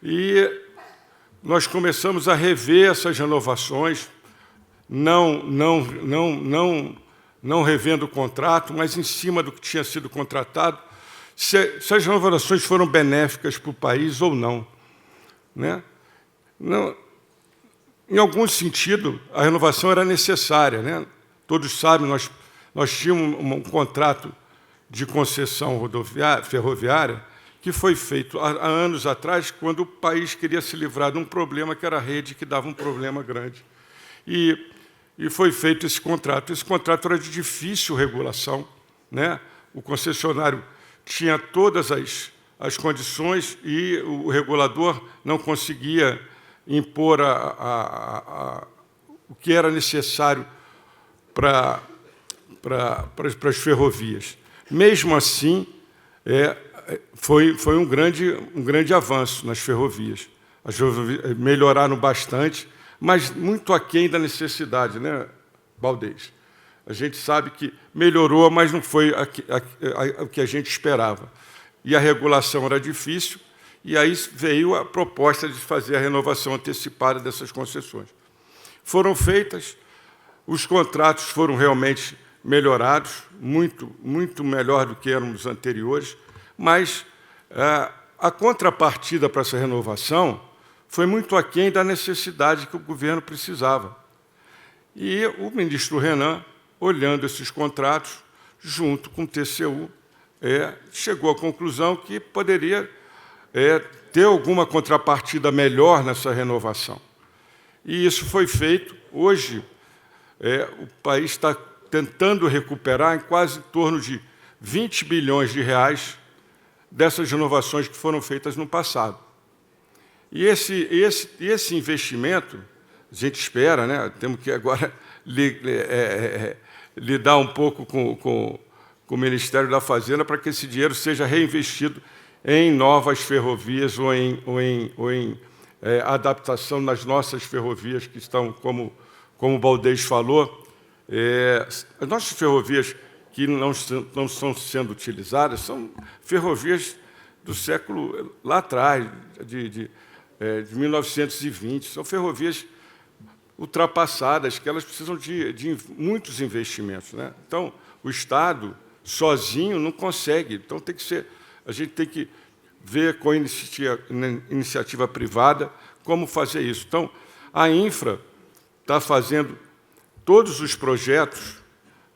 E nós começamos a rever essas renovações, não revendo o contrato, mas em cima do que tinha sido contratado, se as renovações foram benéficas para o país ou não, né? Não, em algum sentido, a renovação era necessária, né? Todos sabem, nós tínhamos um contrato de concessão ferroviária que foi feito há anos atrás, quando o país queria se livrar de um problema que era a rede, que dava um problema grande. E foi feito esse contrato. Esse contrato era de difícil regulação, né? O concessionário tinha todas as condições e o regulador não conseguia impor o que era necessário para as ferrovias. Mesmo assim, foi um grande avanço nas ferrovias. As ferrovias melhoraram bastante, mas muito aquém da necessidade, né, Baldez? A gente sabe que melhorou, mas não foi o que a gente esperava. E a regulação era difícil, e aí veio a proposta de fazer a renovação antecipada dessas concessões. Foram feitas, os contratos foram realmente melhorados, muito melhor do que eram os anteriores, mas a contrapartida para essa renovação foi muito aquém da necessidade que o governo precisava. E o ministro Renan, olhando esses contratos, junto com o TCU, chegou à conclusão que poderia ter alguma contrapartida melhor nessa renovação. E isso foi feito. Hoje, o país está tentando recuperar em quase em torno de 20 bilhões de reais dessas renovações que foram feitas no passado. E esse investimento, a gente espera, né? Temos que agora lidar um pouco com o Ministério da Fazenda para que esse dinheiro seja reinvestido em novas ferrovias ou em adaptação nas nossas ferrovias que estão, como o Baldez falou, as nossas ferrovias que não estão sendo utilizadas são ferrovias do século lá atrás, de 1920, são ferrovias ultrapassadas, que elas precisam de muitos investimentos, né? Então, o Estado sozinho não consegue. Então, a gente tem que ver com a iniciativa privada como fazer isso. Então, a Infra está fazendo todos os projetos,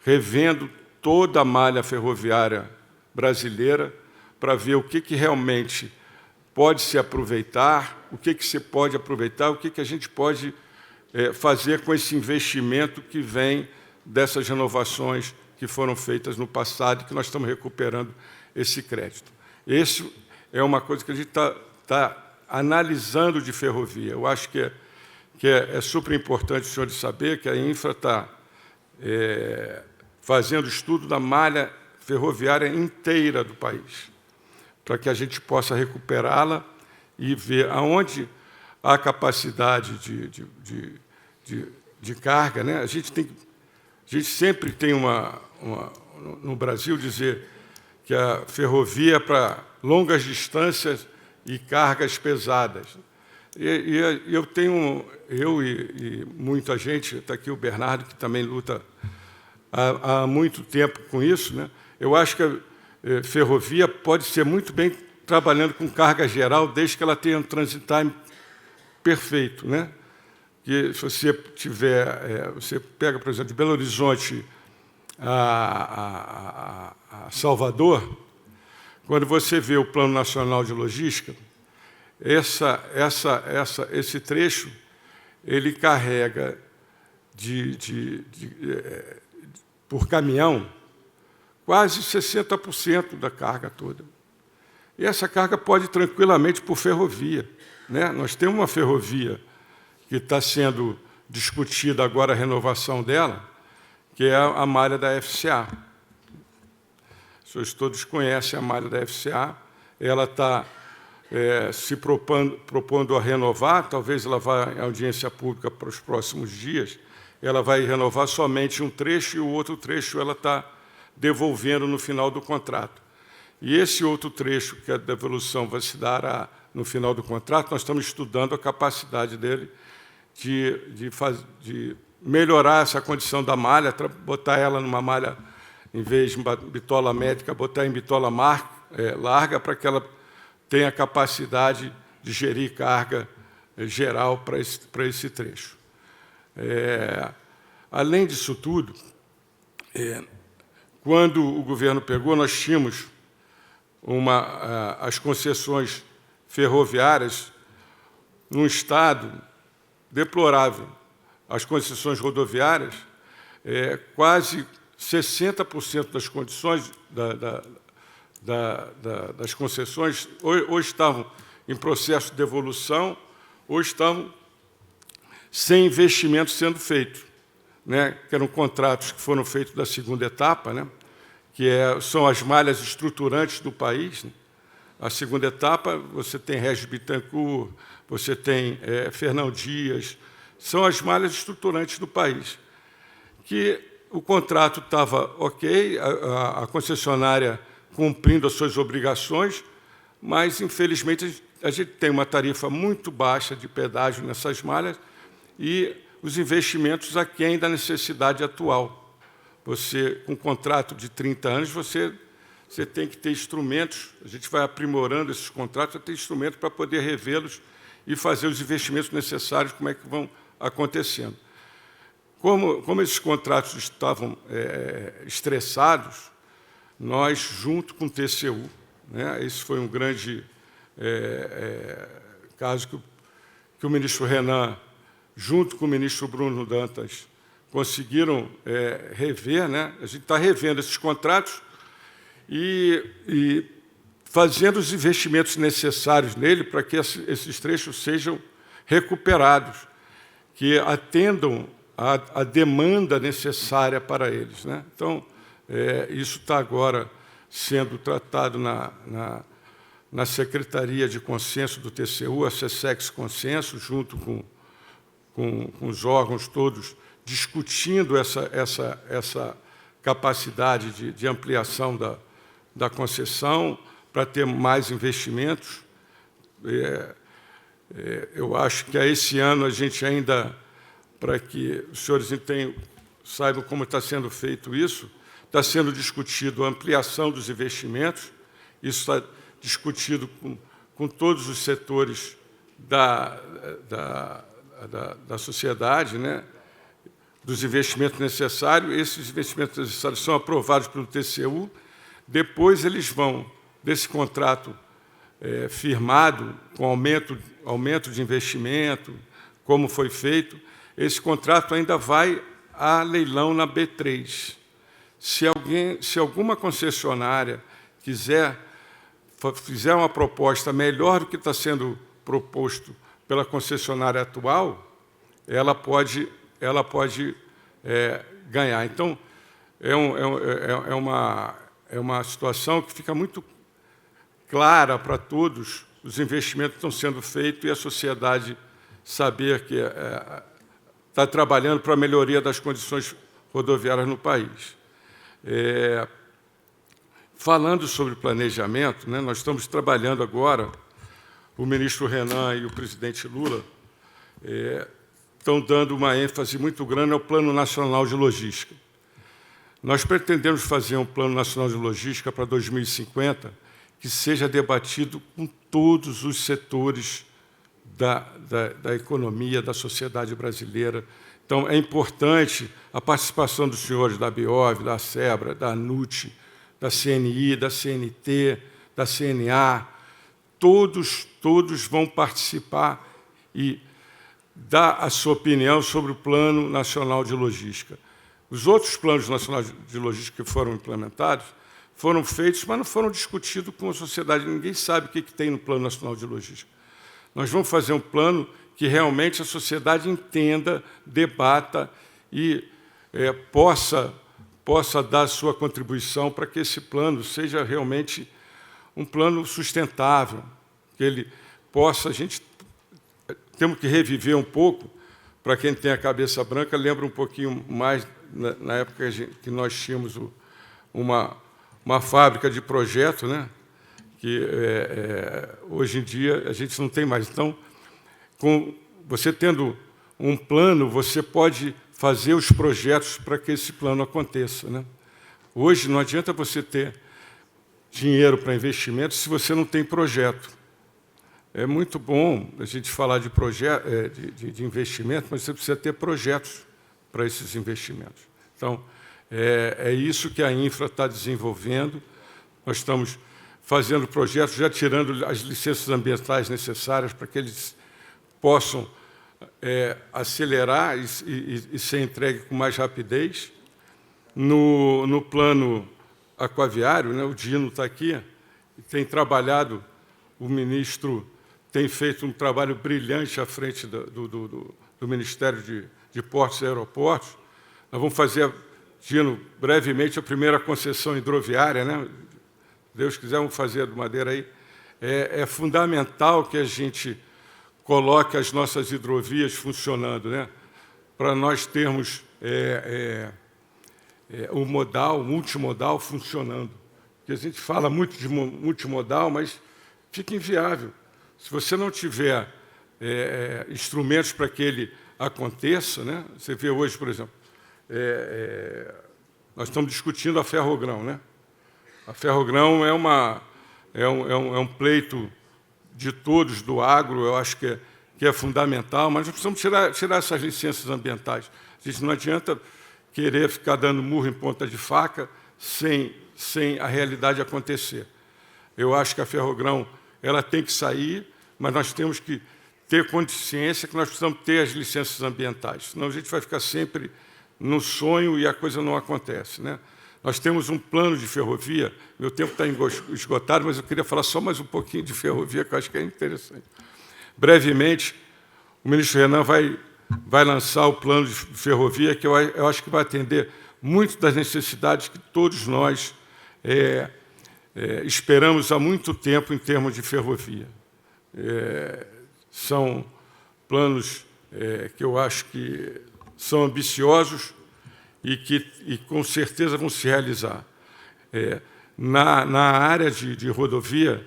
revendo toda a malha ferroviária brasileira para ver o que realmente pode se aproveitar, o que se pode aproveitar, o que a gente pode fazer com esse investimento que vem dessas renovações que foram feitas no passado e que nós estamos recuperando esse crédito. Isso é uma coisa que a gente está analisando de ferrovia. Eu acho que é super importante o senhor saber que a Infra está fazendo estudo da malha ferroviária inteira do país, para que a gente possa recuperá-la e ver aonde há capacidade de carga, né? A gente sempre tem no Brasil dizer que a ferrovia é para longas distâncias e cargas pesadas. Eu e muita gente, está aqui o Bernardo, que também luta há muito tempo com isso, né? Eu acho que a ferrovia pode ser muito bem trabalhando com carga geral, desde que ela tenha um transit time perfeito, né? Que se você você pega, por exemplo, de Belo Horizonte a Salvador, quando você vê o Plano Nacional de Logística, esse trecho ele carrega por caminhão quase 60% da carga toda. E essa carga pode tranquilamente por ferrovia, né? Nós temos uma ferrovia que está sendo discutida agora a renovação dela, que é a malha da FCA. Os senhores todos conhecem a malha da FCA, ela está se propondo a renovar, talvez ela vá em audiência pública para os próximos dias, ela vai renovar somente um trecho e o outro trecho ela está devolvendo no final do contrato. E esse outro trecho, que a devolução vai se dar no final do contrato, nós estamos estudando a capacidade dele de melhorar essa condição da malha, botar ela numa malha, em vez de bitola métrica, botar em bitola larga, para que ela tenha capacidade de gerir carga geral para esse trecho. Além disso tudo, quando o governo pegou, nós tínhamos as concessões ferroviárias num estado deplorável. As concessões rodoviárias, quase 60% das condições das concessões ou estavam em processo de devolução ou estavam sem investimento sendo feito, né? Que eram contratos que foram feitos da segunda etapa, né? Que são as malhas estruturantes do país, né? A segunda etapa, você tem Regis Bittencourt, você tem Fernão Dias, são as malhas estruturantes do país. Que o contrato estava ok, a concessionária cumprindo as suas obrigações, mas, infelizmente, a gente tem uma tarifa muito baixa de pedágio nessas malhas e os investimentos aquém da necessidade atual. Você, com um contrato de 30 anos, você tem que ter instrumentos, a gente vai aprimorando esses contratos, você tem instrumentos para poder revê-los e fazer os investimentos necessários, como é que vão acontecendo. Como esses contratos estavam estressados, nós, junto com o TCU, né, esse foi um grande caso que o ministro Renan, junto com o ministro Bruno Dantas, conseguiram rever, né? A gente está revendo esses contratos e fazendo os investimentos necessários nele para que esses trechos sejam recuperados, que atendam à demanda necessária para eles, né? Então, isso está agora sendo tratado na Secretaria de Consenso do TCU, a SESEX Consenso, junto com os órgãos todos, discutindo essa capacidade de ampliação da concessão para ter mais investimentos. Eu acho que a esse ano a gente ainda, para que os senhores saibam como está sendo feito isso, está sendo discutido a ampliação dos investimentos, isso está discutido com todos os setores da sociedade, né? Dos investimentos necessários. Esses investimentos necessários são aprovados pelo TCU, depois eles vão, desse contrato firmado, com aumento de investimento, como foi feito, esse contrato ainda vai a leilão na B3. Se alguma concessionária fizer uma proposta melhor do que está sendo proposto pela concessionária atual, ela pode ganhar. Então, é uma situação que fica muito clara para todos, os investimentos que estão sendo feitos e a sociedade saber que está trabalhando para a melhoria das condições rodoviárias no país. Falando sobre planejamento, né, nós estamos trabalhando agora, o ministro Renan e o presidente Lula estão dando uma ênfase muito grande ao Plano Nacional de Logística. Nós pretendemos fazer um Plano Nacional de Logística para 2050 que seja debatido com todos os setores da economia, da sociedade brasileira. Então, é importante a participação dos senhores da BIOV, da SEBRA, da ANUT, da CNI, da CNT, da CNA. Todos vão participar e dar a sua opinião sobre o Plano Nacional de Logística. Os outros planos nacionais de logística que foram implementados foram feitos, mas não foram discutidos com a sociedade. Ninguém sabe o que tem no Plano Nacional de Logística. Nós vamos fazer um plano que realmente a sociedade entenda, debata e possa dar a sua contribuição para que esse plano seja realmente um plano sustentável, que ele possa... Temos que reviver um pouco, para quem tem a cabeça branca, lembra um pouquinho mais, na época que nós tínhamos uma fábrica de projeto, né? Que hoje em dia a gente não tem mais. Então, você tendo um plano, você pode fazer os projetos para que esse plano aconteça, né? Hoje não adianta você ter dinheiro para investimento se você não tem projeto. É muito bom a gente falar de investimento, mas você precisa ter projetos para esses investimentos. Então, é isso que a Infra está desenvolvendo. Nós estamos fazendo projetos, já tirando as licenças ambientais necessárias para que eles possam acelerar e ser entregue com mais rapidez. No plano aquaviário, né, o Dino está aqui, tem trabalhado, o ministro tem feito um trabalho brilhante à frente do Ministério de Portos e Aeroportos. Nós vamos fazer, Dino, brevemente, a primeira concessão hidroviária, né? Deus quiser, vamos fazer do Madeira aí. É fundamental que a gente coloque as nossas hidrovias funcionando, né? Para nós termos o multimodal funcionando. Porque a gente fala muito de multimodal, mas fica inviável. Se você não tiver instrumentos para que ele aconteça, né? Você vê hoje, por exemplo, nós estamos discutindo a Ferrogrão, né? A Ferrogrão é um pleito de todos do agro, eu acho que é fundamental, mas nós precisamos tirar essas licenças ambientais. A gente não adianta querer ficar dando murro em ponta de faca sem a realidade acontecer. Eu acho que a Ferrogrão ela tem que sair, mas nós temos que ter consciência que nós precisamos ter as licenças ambientais, senão a gente vai ficar sempre no sonho e a coisa não acontece, né? Nós temos um plano de ferrovia, meu tempo está esgotado, mas eu queria falar só mais um pouquinho de ferrovia, que eu acho que é interessante. Brevemente, o ministro Renan vai lançar o plano de ferrovia, que eu acho que vai atender muito das necessidades que todos nós esperamos há muito tempo em termos de ferrovia. São planos que eu acho que são ambiciosos e com certeza vão se realizar. Na área de rodovia,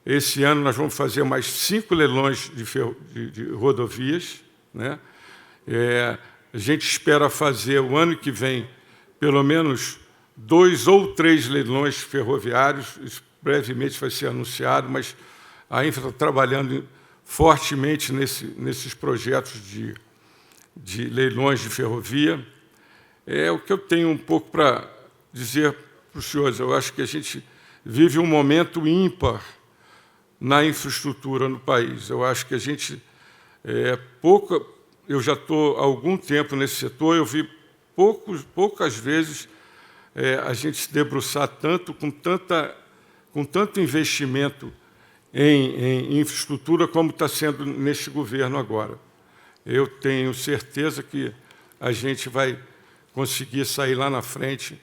esse ano nós vamos fazer mais 5 leilões de rodovias, né? A gente espera fazer o ano que vem pelo menos 2 ou 3 leilões ferroviários, isso brevemente vai ser anunciado, mas a Infra está trabalhando fortemente nesses projetos de leilões de ferrovia. O que eu tenho um pouco para dizer para os senhores, eu acho que a gente vive um momento ímpar na infraestrutura no país. Eu acho que a gente, eu já estou há algum tempo nesse setor, eu vi poucas vezes a gente se debruçar tanto, com tanto investimento em infraestrutura como está sendo neste governo agora. Eu tenho certeza que a gente vai conseguir sair lá na frente,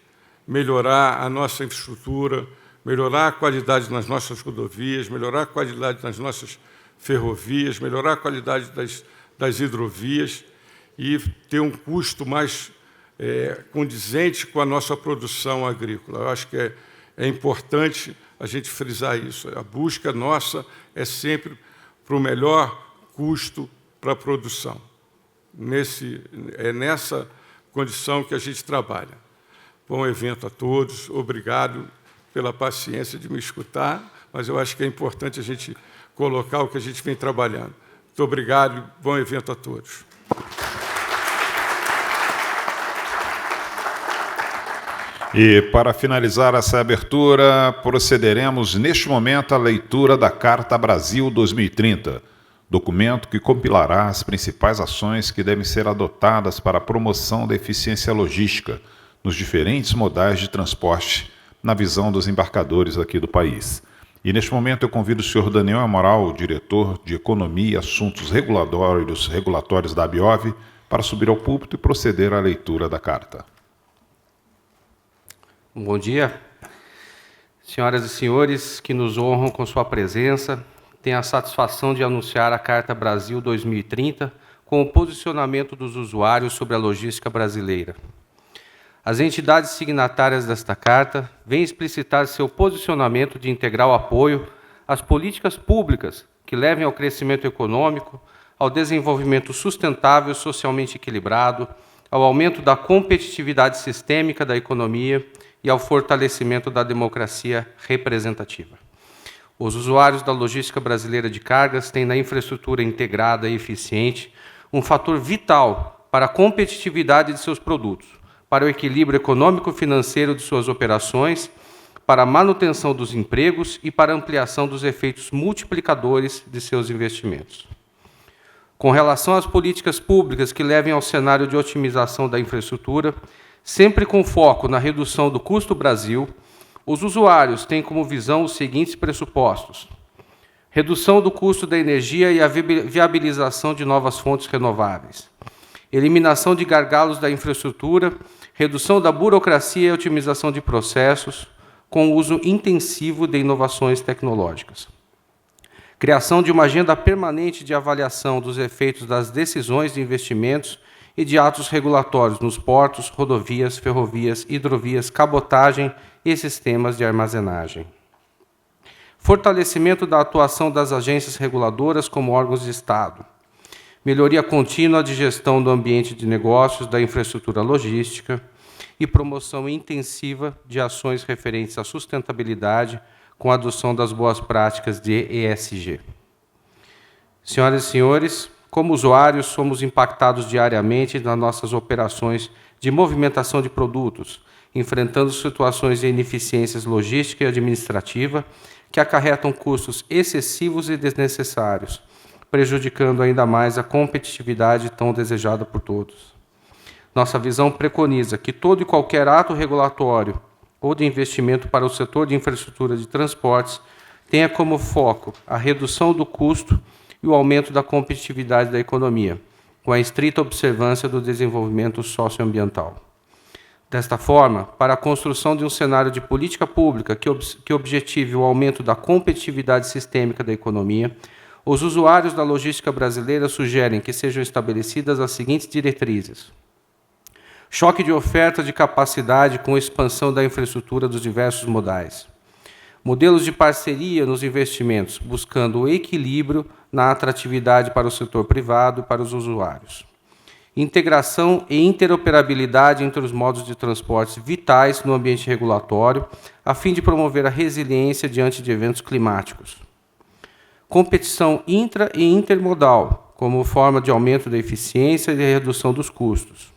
melhorar a nossa infraestrutura, melhorar a qualidade nas nossas rodovias, melhorar a qualidade nas nossas ferrovias, melhorar a qualidade das hidrovias e ter um custo mais condizente com a nossa produção agrícola. Eu acho que é importante a gente frisar isso. A busca nossa é sempre para o melhor custo para a produção. É nessa condição que a gente trabalha. Bom evento a todos, obrigado pela paciência de me escutar, mas eu acho que é importante a gente colocar o que a gente vem trabalhando. Muito obrigado, bom evento a todos. E, para finalizar essa abertura, procederemos neste momento à leitura da Carta Brasil 2030, documento que compilará as principais ações que devem ser adotadas para a promoção da eficiência logística nos diferentes modais de transporte, na visão dos embarcadores aqui do país. E, neste momento, eu convido o senhor Daniel Amaral, diretor de Economia e Assuntos Regulatórios da ABIOV, para subir ao púlpito e proceder à leitura da carta. Bom dia. Senhoras e senhores que nos honram com sua presença, tenho a satisfação de anunciar a Carta Brasil 2030 com o posicionamento dos usuários sobre a logística brasileira. As entidades signatárias desta carta vêm explicitar seu posicionamento de integral apoio às políticas públicas que levem ao crescimento econômico, ao desenvolvimento sustentável e socialmente equilibrado, ao aumento da competitividade sistêmica da economia e ao fortalecimento da democracia representativa. Os usuários da logística brasileira de cargas têm na infraestrutura integrada e eficiente um fator vital para a competitividade de seus produtos, para o equilíbrio econômico-financeiro de suas operações, para a manutenção dos empregos e para a ampliação dos efeitos multiplicadores de seus investimentos. Com relação às políticas públicas que levem ao cenário de otimização da infraestrutura, sempre com foco na redução do custo Brasil, os usuários têm como visão os seguintes pressupostos: redução do custo da energia e a viabilização de novas fontes renováveis, eliminação de gargalos da infraestrutura, redução da burocracia e otimização de processos, com o uso intensivo de inovações tecnológicas. Criação de uma agenda permanente de avaliação dos efeitos das decisões de investimentos e de atos regulatórios nos portos, rodovias, ferrovias, hidrovias, cabotagem e sistemas de armazenagem. Fortalecimento da atuação das agências reguladoras como órgãos de Estado. Melhoria contínua de gestão do ambiente de negócios, da infraestrutura logística e promoção intensiva de ações referentes à sustentabilidade com a adoção das boas práticas de ESG. Senhoras e senhores, como usuários, somos impactados diariamente nas nossas operações de movimentação de produtos, enfrentando situações de ineficiências logística e administrativa que acarretam custos excessivos e desnecessários, prejudicando ainda mais a competitividade tão desejada por todos. Nossa visão preconiza que todo e qualquer ato regulatório ou de investimento para o setor de infraestrutura de transportes tenha como foco a redução do custo e o aumento da competitividade da economia, com a estrita observância do desenvolvimento socioambiental. Desta forma, para a construção de um cenário de política pública que objetive o aumento da competitividade sistêmica da economia, os usuários da logística brasileira sugerem que sejam estabelecidas as seguintes diretrizes: choque de oferta de capacidade com expansão da infraestrutura dos diversos modais. Modelos de parceria nos investimentos, buscando o equilíbrio na atratividade para o setor privado e para os usuários. Integração e interoperabilidade entre os modos de transportes vitais no ambiente regulatório, a fim de promover a resiliência diante de eventos climáticos. Competição intra- e intermodal, como forma de aumento da eficiência e de redução dos custos.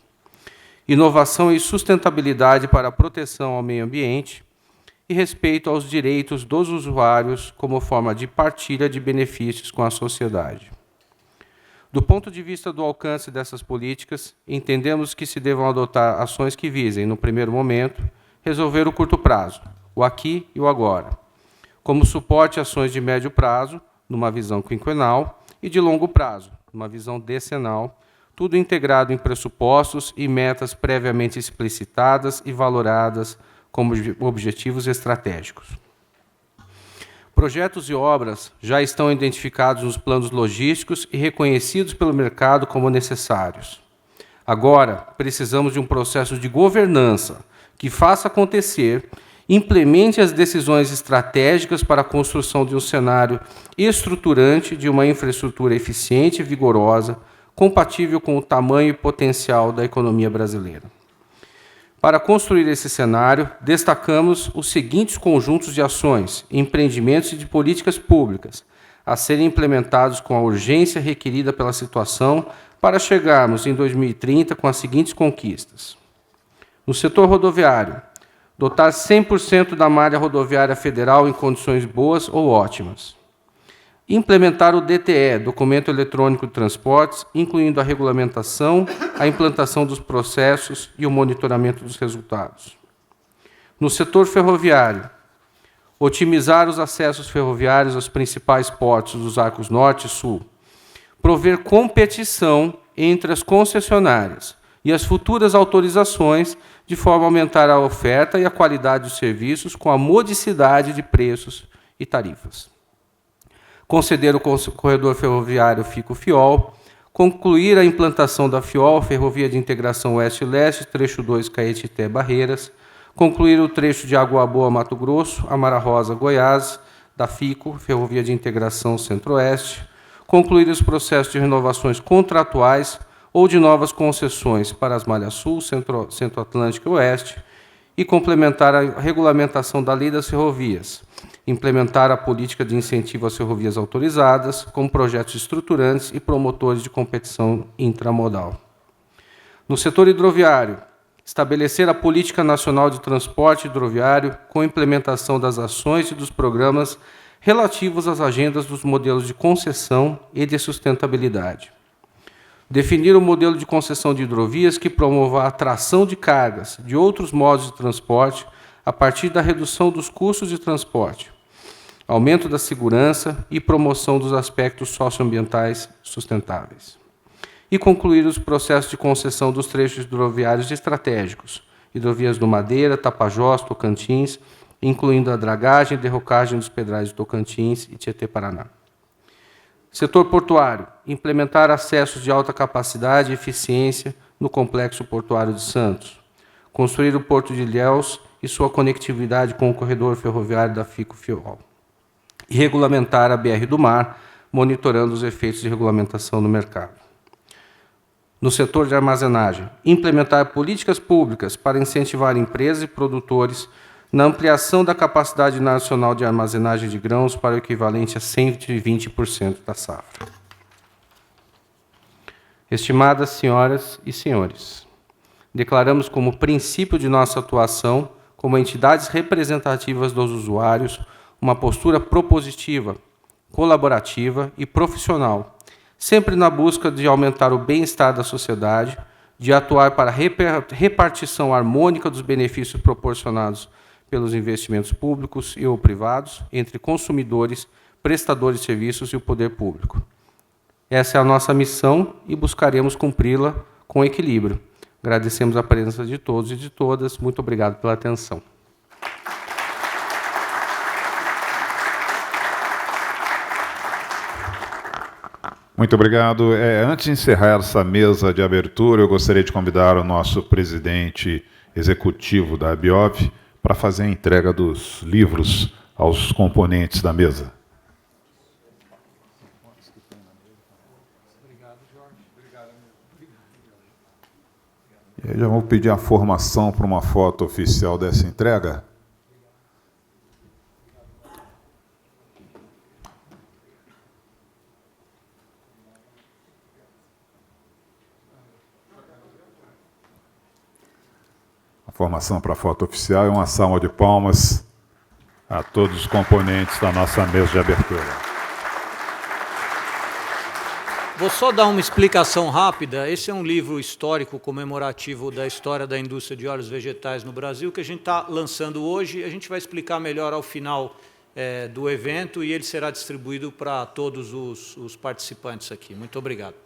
Inovação e sustentabilidade para a proteção ao meio ambiente e respeito aos direitos dos usuários como forma de partilha de benefícios com a sociedade. Do ponto de vista do alcance dessas políticas, entendemos que se devam adotar ações que visem, no primeiro momento, resolver o curto prazo, o aqui e o agora, como suporte ações de médio prazo, numa visão quinquenal, e de longo prazo, numa visão decenal, tudo integrado em pressupostos e metas previamente explicitadas e valoradas como objetivos estratégicos. Projetos e obras já estão identificados nos planos logísticos e reconhecidos pelo mercado como necessários. Agora, precisamos de um processo de governança que faça acontecer, implemente as decisões estratégicas para a construção de um cenário estruturante de uma infraestrutura eficiente e vigorosa, compatível com o tamanho e potencial da economia brasileira. Para construir esse cenário, destacamos os seguintes conjuntos de ações, empreendimentos e de políticas públicas a serem implementados com a urgência requerida pela situação para chegarmos em 2030 com as seguintes conquistas. No setor rodoviário, dotar 100% da malha rodoviária federal em condições boas ou ótimas. Implementar o DTE, Documento Eletrônico de Transportes, incluindo a regulamentação, a implantação dos processos e o monitoramento dos resultados. No setor ferroviário, otimizar os acessos ferroviários aos principais portos dos arcos norte e sul. Prover competição entre as concessionárias e as futuras autorizações, de forma a aumentar a oferta e a qualidade dos serviços com a modicidade de preços e tarifas. Conceder o corredor ferroviário FICO-FIOL, concluir a implantação da FIOL, Ferrovia de Integração Oeste-Leste, trecho 2 Caetité-Barreiras, concluir o trecho de Água Boa, Mato Grosso, Amara Rosa, Goiás, da FICO, Ferrovia de Integração Centro-Oeste, concluir os processos de renovações contratuais ou de novas concessões para as malhas Sul, Centro-Atlântico e Oeste, e complementar a regulamentação da Lei das Ferrovias, implementar a política de incentivo às ferrovias autorizadas, com projetos estruturantes e promotores de competição intramodal. No setor hidroviário, estabelecer a Política Nacional de Transporte Hidroviário com implementação das ações e dos programas relativos às agendas dos modelos de concessão e de sustentabilidade. Definir o modelo de concessão de hidrovias que promova a atração de cargas de outros modos de transporte a partir da redução dos custos de transporte, aumento da segurança e promoção dos aspectos socioambientais sustentáveis. E concluir os processos de concessão dos trechos hidroviários estratégicos, hidrovias do Madeira, Tapajós, Tocantins, incluindo a dragagem e derrocagem dos pedrais de Tocantins e Tietê-Paraná. Setor portuário, implementar acessos de alta capacidade e eficiência no Complexo Portuário de Santos. Construir o Porto de Ilhéus e sua conectividade com o corredor ferroviário da FICO-FIOL. E regulamentar a BR do Mar, monitorando os efeitos de regulamentação no mercado. No setor de armazenagem, implementar políticas públicas para incentivar empresas e produtores na ampliação da capacidade nacional de armazenagem de grãos para o equivalente a 120% da safra. Estimadas senhoras e senhores, declaramos como princípio de nossa atuação, como entidades representativas dos usuários, uma postura propositiva, colaborativa e profissional, sempre na busca de aumentar o bem-estar da sociedade, de atuar para a repartição harmônica dos benefícios proporcionados pelos investimentos públicos e ou privados entre consumidores, prestadores de serviços e o poder público. Essa é a nossa missão e buscaremos cumpri-la com equilíbrio. Agradecemos a presença de todos e de todas. Muito obrigado pela atenção. Muito obrigado. Antes de encerrar essa mesa de abertura, eu gostaria de convidar o nosso presidente executivo da ABIOV para fazer a entrega dos livros aos componentes da mesa. E aí já vou pedir a formação para uma foto oficial dessa entrega. A formação para a foto oficial e uma salva de palmas a todos os componentes da nossa mesa de abertura. Vou só dar uma explicação rápida. Esse é um livro histórico comemorativo da história da indústria de óleos vegetais no Brasil, que a gente está lançando hoje. A gente vai explicar melhor ao final do evento e ele será distribuído para todos os participantes aqui. Muito obrigado.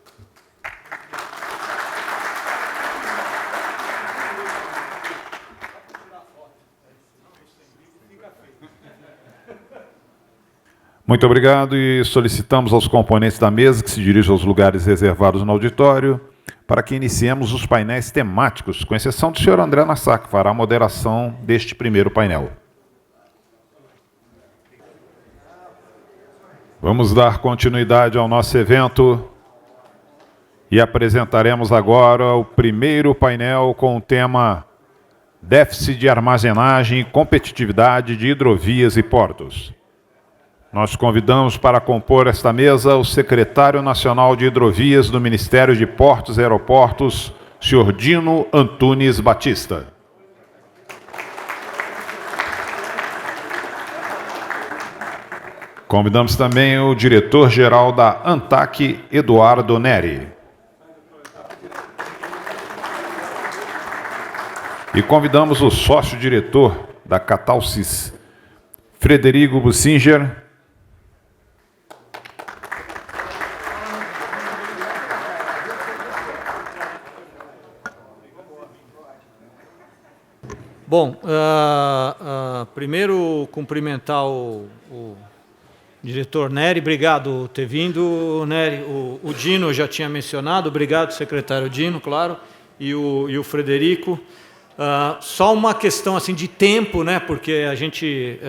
Muito obrigado e solicitamos aos componentes da mesa que se dirijam aos lugares reservados no auditório para que iniciemos os painéis temáticos, com exceção do senhor André Nassar, que fará a moderação deste primeiro painel. Vamos dar continuidade ao nosso evento e apresentaremos agora o primeiro painel com o tema Déficit de armazenagem e competitividade de hidrovias e portos. Nós convidamos para compor esta mesa o secretário nacional de hidrovias do Ministério de Portos e Aeroportos, senhor Dino Antunes Batista. Convidamos também o diretor-geral da ANTAC, Eduardo Neri. E convidamos o sócio-diretor da Catalsis, Frederico Bussinger. Bom, primeiro cumprimentar o diretor Neri, obrigado por ter vindo, Neri. O Dino eu já tinha mencionado, obrigado, secretário Dino, claro, e o Frederico. Só uma questão assim de tempo, né? Porque a gente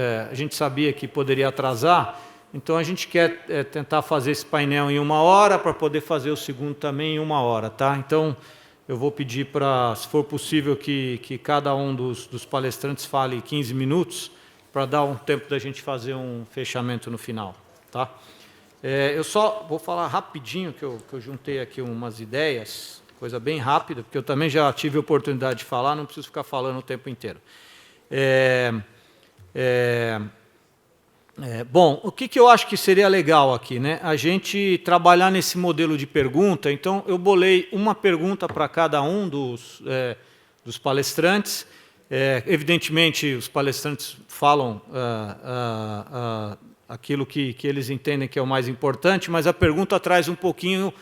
sabia que poderia atrasar, então a gente quer tentar fazer esse painel em 1 hora para poder fazer o segundo também em 1 hora, tá? Então eu vou pedir para, se for possível, que cada um dos palestrantes fale 15 minutos para dar um tempo da gente fazer um fechamento no final, tá? Eu só vou falar rapidinho que eu juntei aqui umas ideias. Coisa bem rápida, porque eu também já tive a oportunidade de falar, não preciso ficar falando o tempo inteiro. Bom, o que eu acho que seria legal aqui, né? A gente trabalhar nesse modelo de pergunta. Então, eu bolei uma pergunta para cada um dos palestrantes. Evidentemente, os palestrantes falam aquilo que eles entendem que é o mais importante, mas a pergunta traz um pouquinho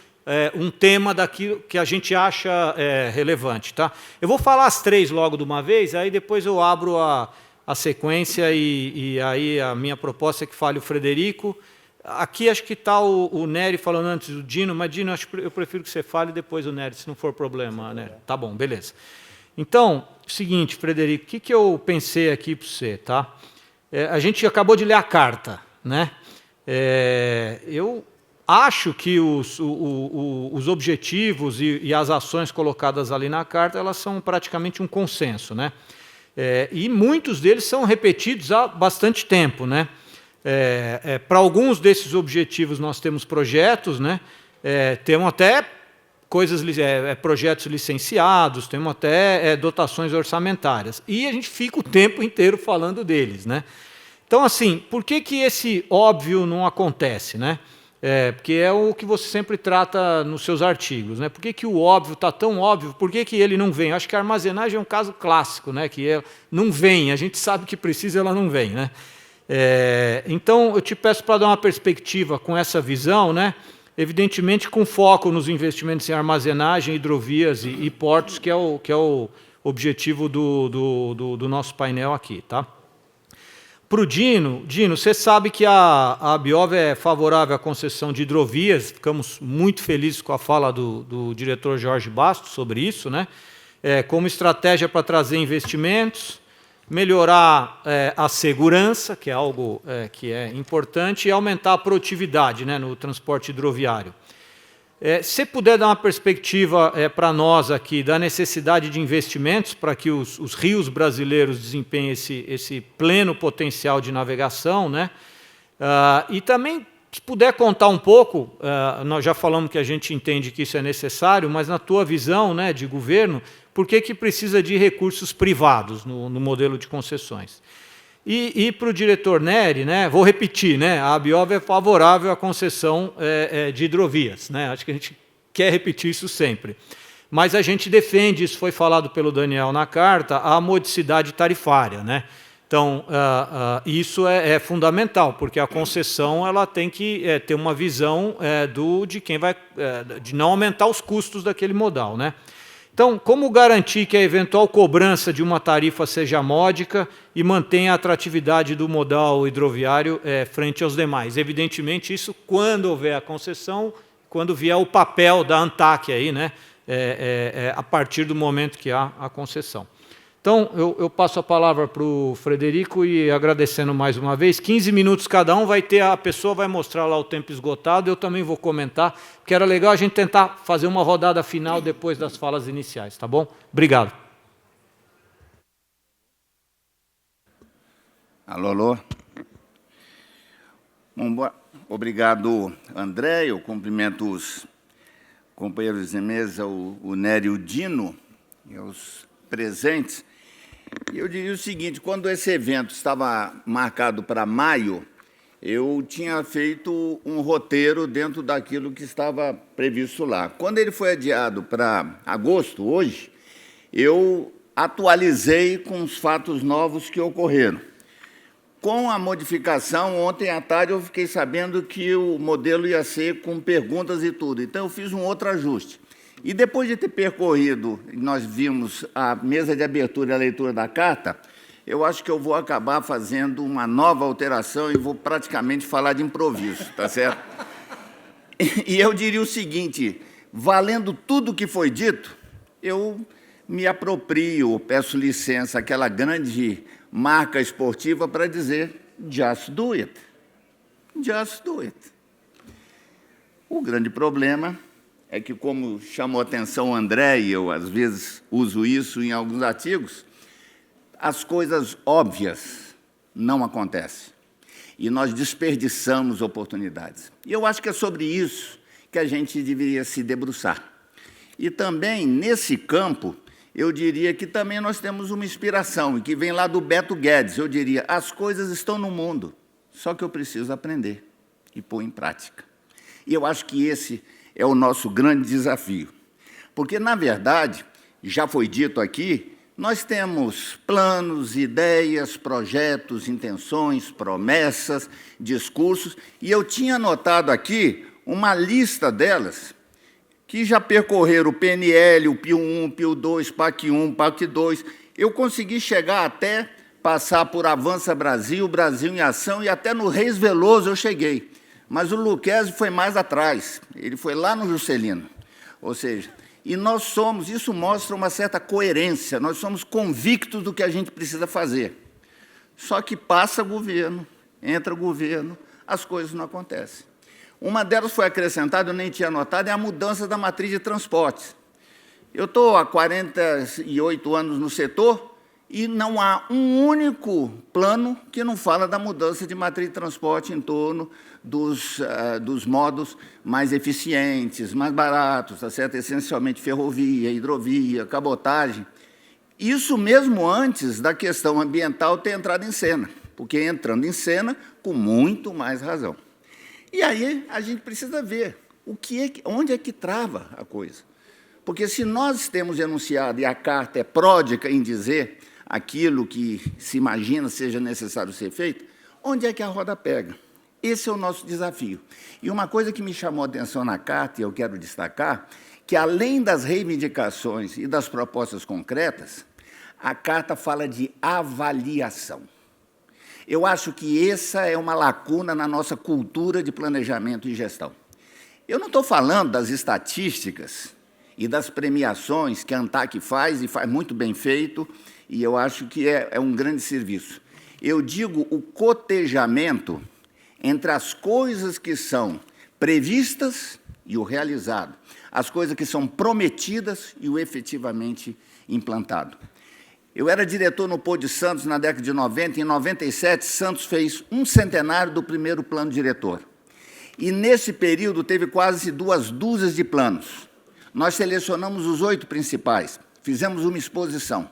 um tema daquilo que a gente acha relevante, tá? Eu vou falar as 3 logo de uma vez, aí depois eu abro a sequência e aí a minha proposta é que fale o Frederico. Aqui acho que está o Neri falando antes do Dino, mas Dino, eu prefiro que você fale depois o Neri, se não for problema, Neri. Tá bom, beleza. Então, seguinte, Frederico, o que eu pensei aqui para você, tá? A gente acabou de ler a carta, né? Eu acho que os objetivos e as ações colocadas ali na carta, elas são praticamente um consenso, né? E muitos deles são repetidos há bastante tempo, né? Para alguns desses objetivos nós temos projetos, né? Temos até projetos licenciados, temos até dotações orçamentárias. E a gente fica o tempo inteiro falando deles, né? Então, assim, por que esse óbvio não acontece, né? Porque é o que você sempre trata nos seus artigos, né? Por que o óbvio está tão óbvio? Por que ele não vem? Acho que a armazenagem é um caso clássico, né? Que não vem, a gente sabe que precisa, ela não vem, né? Então, eu te peço para dar uma perspectiva com essa visão, né? Evidentemente com foco nos investimentos em armazenagem, hidrovias e portos, que é o objetivo do nosso painel aqui, tá? Para o Dino, você sabe que a Biov é favorável à concessão de hidrovias, ficamos muito felizes com a fala do diretor Jorge Bastos sobre isso, né? Como estratégia para trazer investimentos, melhorar a segurança, que é algo que é importante, e aumentar a produtividade, né, no transporte hidroviário. Se puder dar uma perspectiva para nós aqui da necessidade de investimentos para que os rios brasileiros desempenhem esse pleno potencial de navegação, né? E também, se puder contar um pouco, nós já falamos que a gente entende que isso é necessário, mas na tua visão, né, de governo, por que precisa de recursos privados no modelo de concessões? E para o diretor Nery, né, vou repetir, né, a Biov é favorável à concessão de hidrovias, né, acho que a gente quer repetir isso sempre. Mas a gente defende, isso foi falado pelo Daniel na carta, a modicidade tarifária, né? Então, isso é fundamental, porque a concessão ela tem que ter uma visão de quem vai, de não aumentar os custos daquele modal, né? Então, como garantir que a eventual cobrança de uma tarifa seja módica e mantenha a atratividade do modal hidroviário frente aos demais? Evidentemente, isso quando houver a concessão, quando vier o papel da ANTAC aí, né, a partir do momento que há a concessão. Então, eu passo a palavra para o Frederico e agradecendo mais uma vez. 15 minutos cada um, a pessoa vai mostrar lá o tempo esgotado, eu também vou comentar, porque era legal a gente tentar fazer uma rodada final depois das falas iniciais, tá bom? Obrigado. Alô. Bom, obrigado, André. Eu cumprimento os companheiros de mesa, o Nery e o Dino, e os presentes. Eu diria o seguinte, quando esse evento estava marcado para maio, eu tinha feito um roteiro dentro daquilo que estava previsto lá. Quando ele foi adiado para agosto, hoje, eu atualizei com os fatos novos que ocorreram. Com a modificação, ontem à tarde eu fiquei sabendo que o modelo ia ser com perguntas e tudo, então eu fiz um outro ajuste. E depois de ter percorrido, nós vimos a mesa de abertura e a leitura da carta, eu acho que eu vou acabar fazendo uma nova alteração e vou praticamente falar de improviso, tá certo? E eu diria o seguinte, valendo tudo o que foi dito, eu me aproprio, peço licença, aquela grande marca esportiva para dizer, just do it. Just do it. O grande problema é que, como chamou a atenção o André, e eu, às vezes, uso isso em alguns artigos, as coisas óbvias não acontecem. E nós desperdiçamos oportunidades. E eu acho que é sobre isso que a gente deveria se debruçar. E também, nesse campo, eu diria que também nós temos uma inspiração, que vem lá do Beto Guedes. Eu diria, as coisas estão no mundo, só que eu preciso aprender e pôr em prática. E eu acho que esse é o nosso grande desafio. Porque, na verdade, já foi dito aqui, nós temos planos, ideias, projetos, intenções, promessas, discursos, e eu tinha anotado aqui uma lista delas, que já percorreram o PNL, o PIO 1, PIO 2, PAC 1, PAC 2. Eu consegui chegar até passar por Avança Brasil, Brasil em Ação, e até no Reis Veloso eu cheguei. Mas o Luquezzi foi mais atrás, ele foi lá no Juscelino. Ou seja, e nós somos, isso mostra uma certa coerência, nós somos convictos do que a gente precisa fazer. Só que passa governo, entra governo, as coisas não acontecem. Uma delas foi acrescentada, eu nem tinha notado, é a mudança da matriz de transportes. Eu estou há 48 anos no setor, e não há um único plano que não fala da mudança de matriz de transporte em torno dos modos mais eficientes, mais baratos, tá certo? Essencialmente ferrovia, hidrovia, cabotagem. Isso mesmo antes da questão ambiental ter entrado em cena, porque entrando em cena com muito mais razão. E aí a gente precisa ver onde é que trava a coisa. Porque se nós temos enunciado e a carta é pródiga em dizer aquilo que se imagina seja necessário ser feito, onde é que a roda pega? Esse é o nosso desafio. E uma coisa que me chamou a atenção na carta, e eu quero destacar, que além das reivindicações e das propostas concretas, a carta fala de avaliação. Eu acho que essa é uma lacuna na nossa cultura de planejamento e gestão. Eu não estou falando das estatísticas e das premiações que a ANTAC faz, e faz muito bem feito, e eu acho que é um grande serviço. Eu digo o cotejamento entre as coisas que são previstas e o realizado, as coisas que são prometidas e o efetivamente implantado. Eu era diretor no Pô de Santos na década de 90, e em 97, Santos fez um centenário do primeiro plano diretor. E, nesse período, teve quase 2 dúzias de planos. Nós selecionamos os 8 principais, fizemos uma exposição.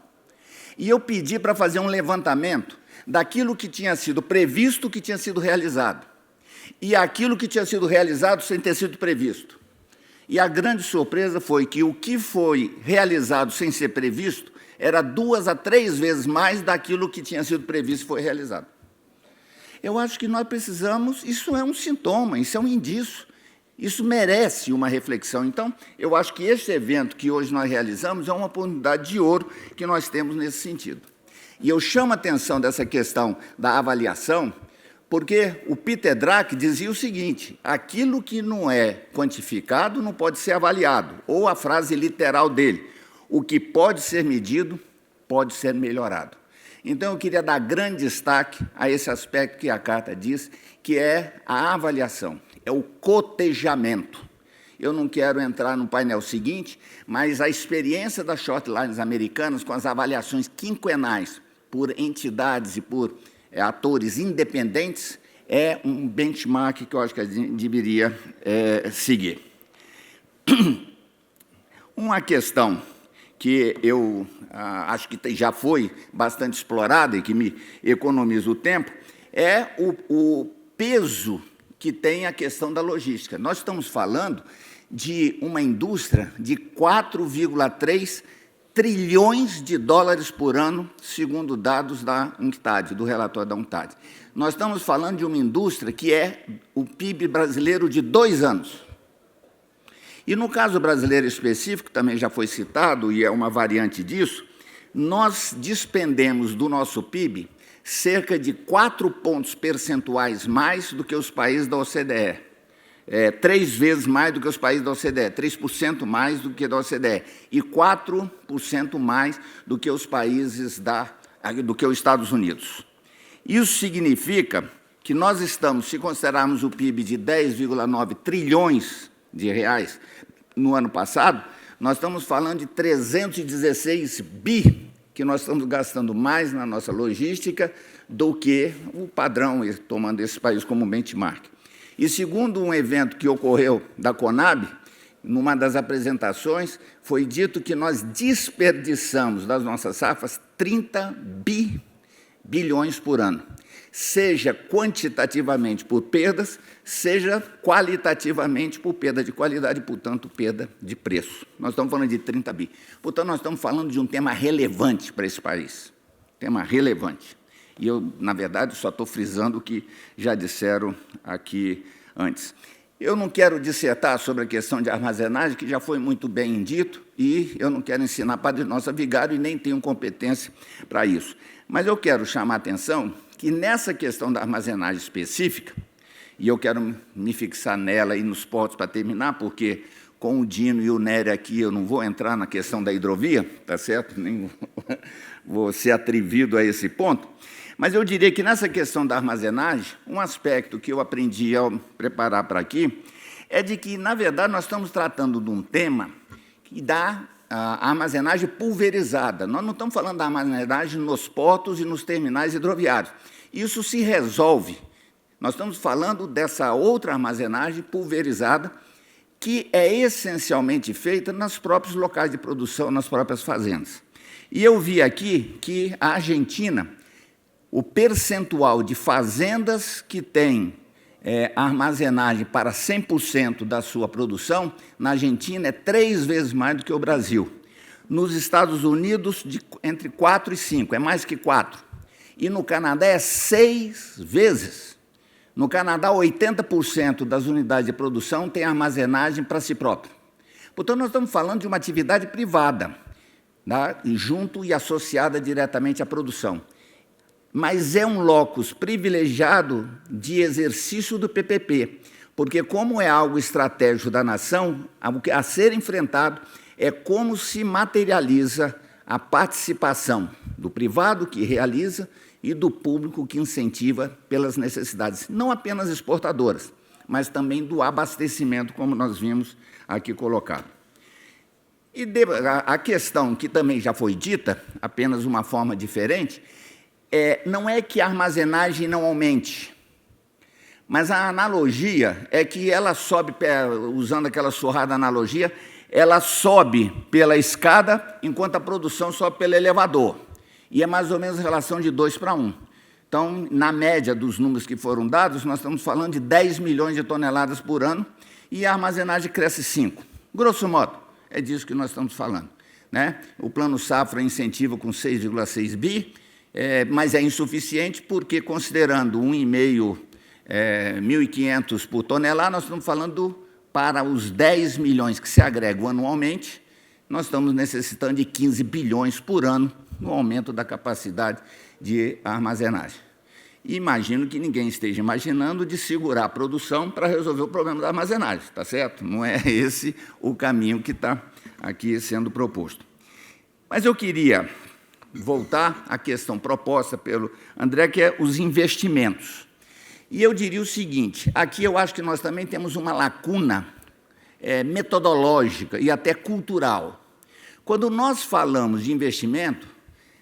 E eu pedi para fazer um levantamento daquilo que tinha sido previsto, que tinha sido realizado, e aquilo que tinha sido realizado sem ter sido previsto. E a grande surpresa foi que o que foi realizado sem ser previsto era 2 a 3 vezes mais daquilo que tinha sido previsto e foi realizado. Eu acho que nós precisamos, isso é um sintoma, isso é um indício, isso merece uma reflexão. Então, eu acho que esse evento que hoje nós realizamos é uma oportunidade de ouro que nós temos nesse sentido. E eu chamo a atenção dessa questão da avaliação, porque o Peter Drucker dizia o seguinte: aquilo que não é quantificado não pode ser avaliado, ou a frase literal dele: o que pode ser medido pode ser melhorado. Então, eu queria dar grande destaque a esse aspecto que a carta diz, que é a avaliação, é o cotejamento. Eu não quero entrar no painel seguinte, mas a experiência das shortlines americanas com as avaliações quinquenais por entidades e por atores independentes é um benchmark que eu acho que a gente deveria seguir. Uma questão que eu acho que já foi bastante explorada e que me economiza o tempo, é o peso que tem a questão da logística. Nós estamos falando de uma indústria de 4,3 trilhões de dólares por ano, segundo dados da UNCTAD, do relatório da UNCTAD. Nós estamos falando de uma indústria que é o PIB brasileiro de 2 anos. E, no caso brasileiro específico, também já foi citado, e é uma variante disso, nós despendemos do nosso PIB cerca de 4 pontos percentuais mais do que os países da OCDE. 3 vezes mais do que os países da OCDE, 3% mais do que da OCDE, e 4% mais do que os países do que os Estados Unidos. Isso significa que nós estamos, se considerarmos o PIB de 10,9 trilhões de reais no ano passado, nós estamos falando de 316 bi, que nós estamos gastando mais na nossa logística do que o padrão, tomando esse país como benchmark. E, segundo um evento que ocorreu da Conab, numa das apresentações, foi dito que nós desperdiçamos das nossas safras 30 bilhões por ano, seja quantitativamente por perdas, seja qualitativamente por perda de qualidade, portanto, perda de preço. Nós estamos falando de 30 bi. Portanto, nós estamos falando de um tema relevante para esse país, tema relevante. E eu, na verdade, só estou frisando o que já disseram aqui antes. Eu não quero dissertar sobre a questão de armazenagem, que já foi muito bem dito, e eu não quero ensinar Padre Nosso a vigário e nem tenho competência para isso. Mas eu quero chamar a atenção que, nessa questão da armazenagem específica, e eu quero me fixar nela e nos portos para terminar, porque com o Dino e o Nery aqui eu não vou entrar na questão da hidrovia, tá certo? Nem vou ser atrevido a esse ponto. Mas eu diria que, nessa questão da armazenagem, um aspecto que eu aprendi ao preparar para aqui é de que, na verdade, nós estamos tratando de um tema que dá a armazenagem pulverizada. Nós não estamos falando da armazenagem nos portos e nos terminais hidroviários. Isso se resolve. Nós estamos falando dessa outra armazenagem pulverizada, que é essencialmente feita nos próprios locais de produção, nas próprias fazendas. E eu vi aqui que a Argentina, o percentual de fazendas que tem a armazenagem para 100% da sua produção, na Argentina é 3 vezes mais do que o Brasil. Nos Estados Unidos, entre 4 e 5, é mais que 4. E no Canadá é 6 vezes. No Canadá, 80% das unidades de produção tem armazenagem para si próprio. Portanto, nós estamos falando de uma atividade privada, tá? Junto e associada diretamente à produção. Mas é um locus privilegiado de exercício do PPP, porque, como é algo estratégico da nação, a ser enfrentado é como se materializa a participação do privado, que realiza, e do público, que incentiva pelas necessidades, não apenas exportadoras, mas também do abastecimento, como nós vimos aqui colocado. E a questão que também já foi dita, apenas uma forma diferente, não é que a armazenagem não aumente, mas a analogia é que ela sobe, usando aquela surrada analogia, ela sobe pela escada, enquanto a produção sobe pelo elevador. E é mais ou menos a relação de 2 para 1. Então, na média dos números que foram dados, nós estamos falando de 10 milhões de toneladas por ano, e a armazenagem cresce 5. Grosso modo, é disso que nós estamos falando, né? O Plano Safra incentiva com 6,6 bi, mas é insuficiente porque, considerando 1,500 por tonelada, nós estamos falando para os 10 milhões que se agregam anualmente, nós estamos necessitando de 15 bilhões por ano no aumento da capacidade de armazenagem. E imagino que ninguém esteja imaginando de segurar a produção para resolver o problema da armazenagem, está certo? Não é esse o caminho que está aqui sendo proposto. Mas eu queria voltar à questão proposta pelo André, que é os investimentos. E eu diria o seguinte, aqui eu acho que nós também temos uma lacuna metodológica e até cultural. Quando nós falamos de investimento,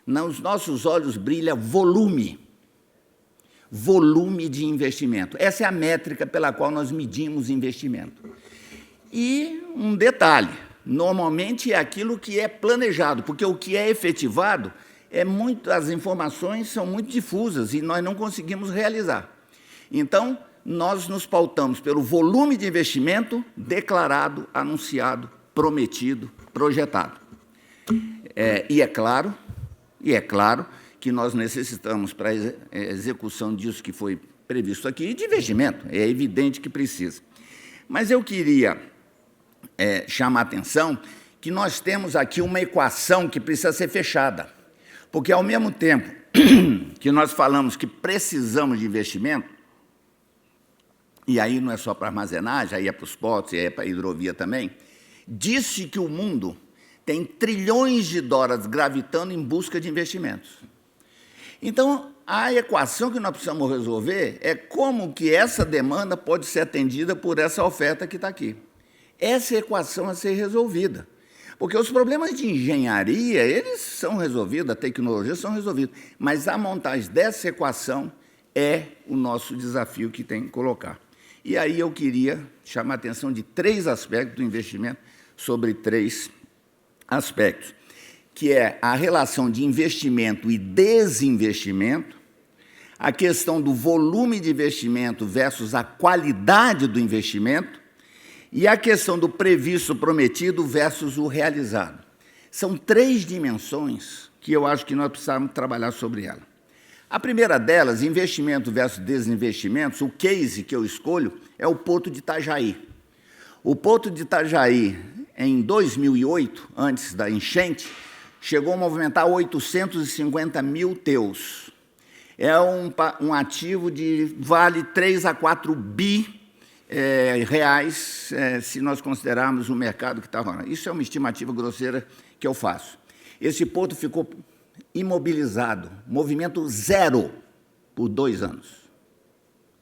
nos nossos olhos brilha volume de investimento. Essa é a métrica pela qual nós medimos investimento. E um detalhe, normalmente é aquilo que é planejado, porque o que é efetivado, as informações são muito difusas e nós não conseguimos realizar. Então, nós nos pautamos pelo volume de investimento declarado, anunciado, prometido, projetado. E é claro que nós necessitamos, para a execução disso que foi previsto aqui, de investimento, é evidente que precisa. Mas eu queria chamar a atenção que nós temos aqui uma equação que precisa ser fechada, porque, ao mesmo tempo que nós falamos que precisamos de investimento, e aí não é só para armazenagem, aí é para os portos, e aí é para a hidrovia também, disse que o mundo tem trilhões de dólares gravitando em busca de investimentos. Então, a equação que nós precisamos resolver é como que essa demanda pode ser atendida por essa oferta que está aqui. Essa equação a ser resolvida. Porque os problemas de engenharia, eles são resolvidos, a tecnologia são resolvidos, mas a montagem dessa equação é o nosso desafio que tem que colocar. E aí eu queria chamar a atenção de 3 aspectos do investimento, sobre 3 aspectos, que é a relação de investimento e desinvestimento, a questão do volume de investimento versus a qualidade do investimento e a questão do previsto prometido versus o realizado. São 3 dimensões que eu acho que nós precisamos trabalhar sobre ela. A primeira delas, investimento versus desinvestimentos, o case que eu escolho é o Porto de Itajaí. O Porto de Itajaí, em 2008, antes da enchente, chegou a movimentar 850 mil teus. É um ativo de vale 3 a 4 bi reais, se nós considerarmos o mercado que estava lá. Isso é uma estimativa grosseira que eu faço. Esse porto ficou imobilizado, movimento zero, por 2 anos.